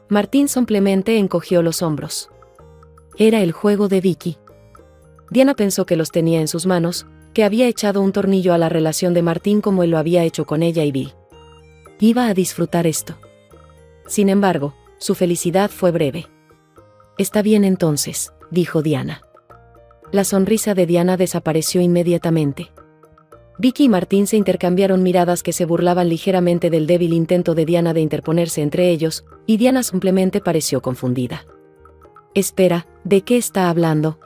Martín simplemente encogió los hombros. Era el juego de Vicky. Diana pensó que los tenía en sus manos, que había echado un tornillo a la relación de Martín como él lo había hecho con ella y Bill. Iba a disfrutar esto. Sin embargo, su felicidad fue breve. Está bien entonces, dijo Diana. La sonrisa de Diana desapareció inmediatamente. Vicky y Martín se intercambiaron miradas que se burlaban ligeramente del débil intento de Diana de interponerse entre ellos, y Diana simplemente pareció confundida. Espera, ¿de qué está hablando?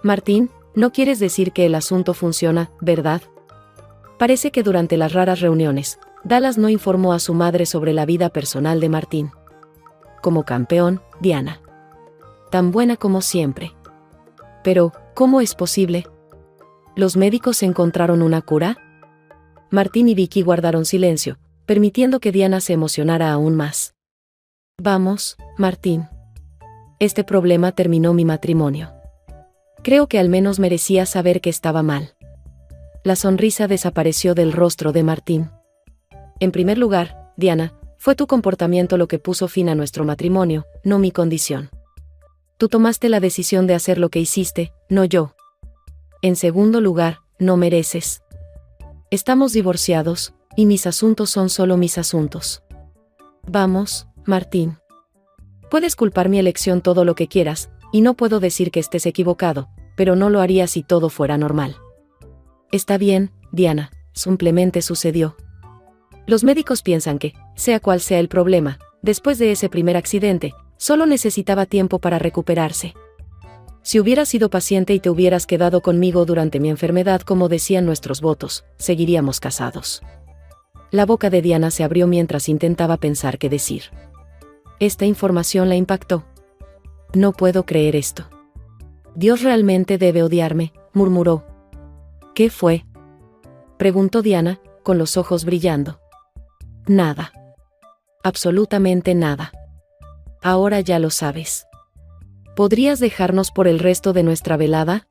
Martín, no quieres decir que el asunto funciona, ¿verdad? Parece que durante las raras reuniones, Dallas no informó a su madre sobre la vida personal de Martín. Como campeón, Diana. Tan buena como siempre. Pero, ¿cómo es posible? ¿Los médicos encontraron una cura? Martín y Vicky guardaron silencio, permitiendo que Diana se emocionara aún más. Vamos, Martín. Este problema terminó mi matrimonio. Creo que al menos merecía saber que estaba mal. La sonrisa desapareció del rostro de Martín. En primer lugar, Diana, fue tu comportamiento lo que puso fin a nuestro matrimonio, no mi condición. Tú tomaste la decisión de hacer lo que hiciste, no yo. En segundo lugar, no mereces. Estamos divorciados, y mis asuntos son solo mis asuntos. Vamos, Martín. Puedes culpar mi elección todo lo que quieras, y no puedo decir que estés equivocado, pero no lo haría si todo fuera normal. Está bien, Diana, simplemente sucedió. Los médicos piensan que, sea cual sea el problema, después de ese primer accidente, Solo necesitaba tiempo para recuperarse. Si hubieras sido paciente y te hubieras quedado conmigo durante mi enfermedad como decían nuestros votos, seguiríamos casados. La boca de Diana se abrió mientras intentaba pensar qué decir. Esta información la impactó. No puedo creer esto. Dios realmente debe odiarme, murmuró. ¿Qué fue? Preguntó Diana, con los ojos brillando. Nada. Absolutamente nada. Ahora ya lo sabes. ¿Podrías dejarnos por el resto de nuestra velada?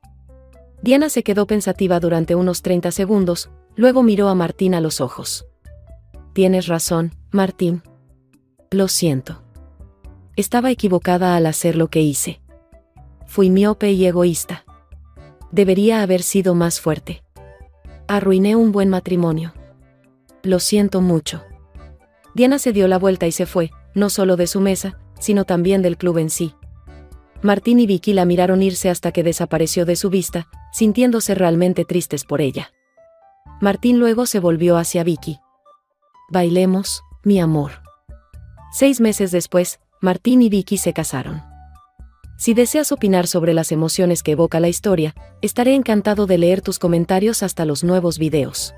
Diana se quedó pensativa durante unos 30 segundos, luego miró a Martín a los ojos. Tienes razón, Martín. Lo siento. Estaba equivocada al hacer lo que hice. Fui miope y egoísta. Debería haber sido más fuerte. Arruiné un buen matrimonio. Lo siento mucho. Diana se dio la vuelta y se fue, no solo de su mesa, sino también del club en sí. Martín y Vicky la miraron irse hasta que desapareció de su vista, sintiéndose realmente tristes por ella. Martín luego se volvió hacia Vicky. Bailemos, mi amor. 6 meses después, Martín y Vicky se casaron. Si deseas opinar sobre las emociones que evoca la historia, estaré encantado de leer tus comentarios hasta los nuevos videos.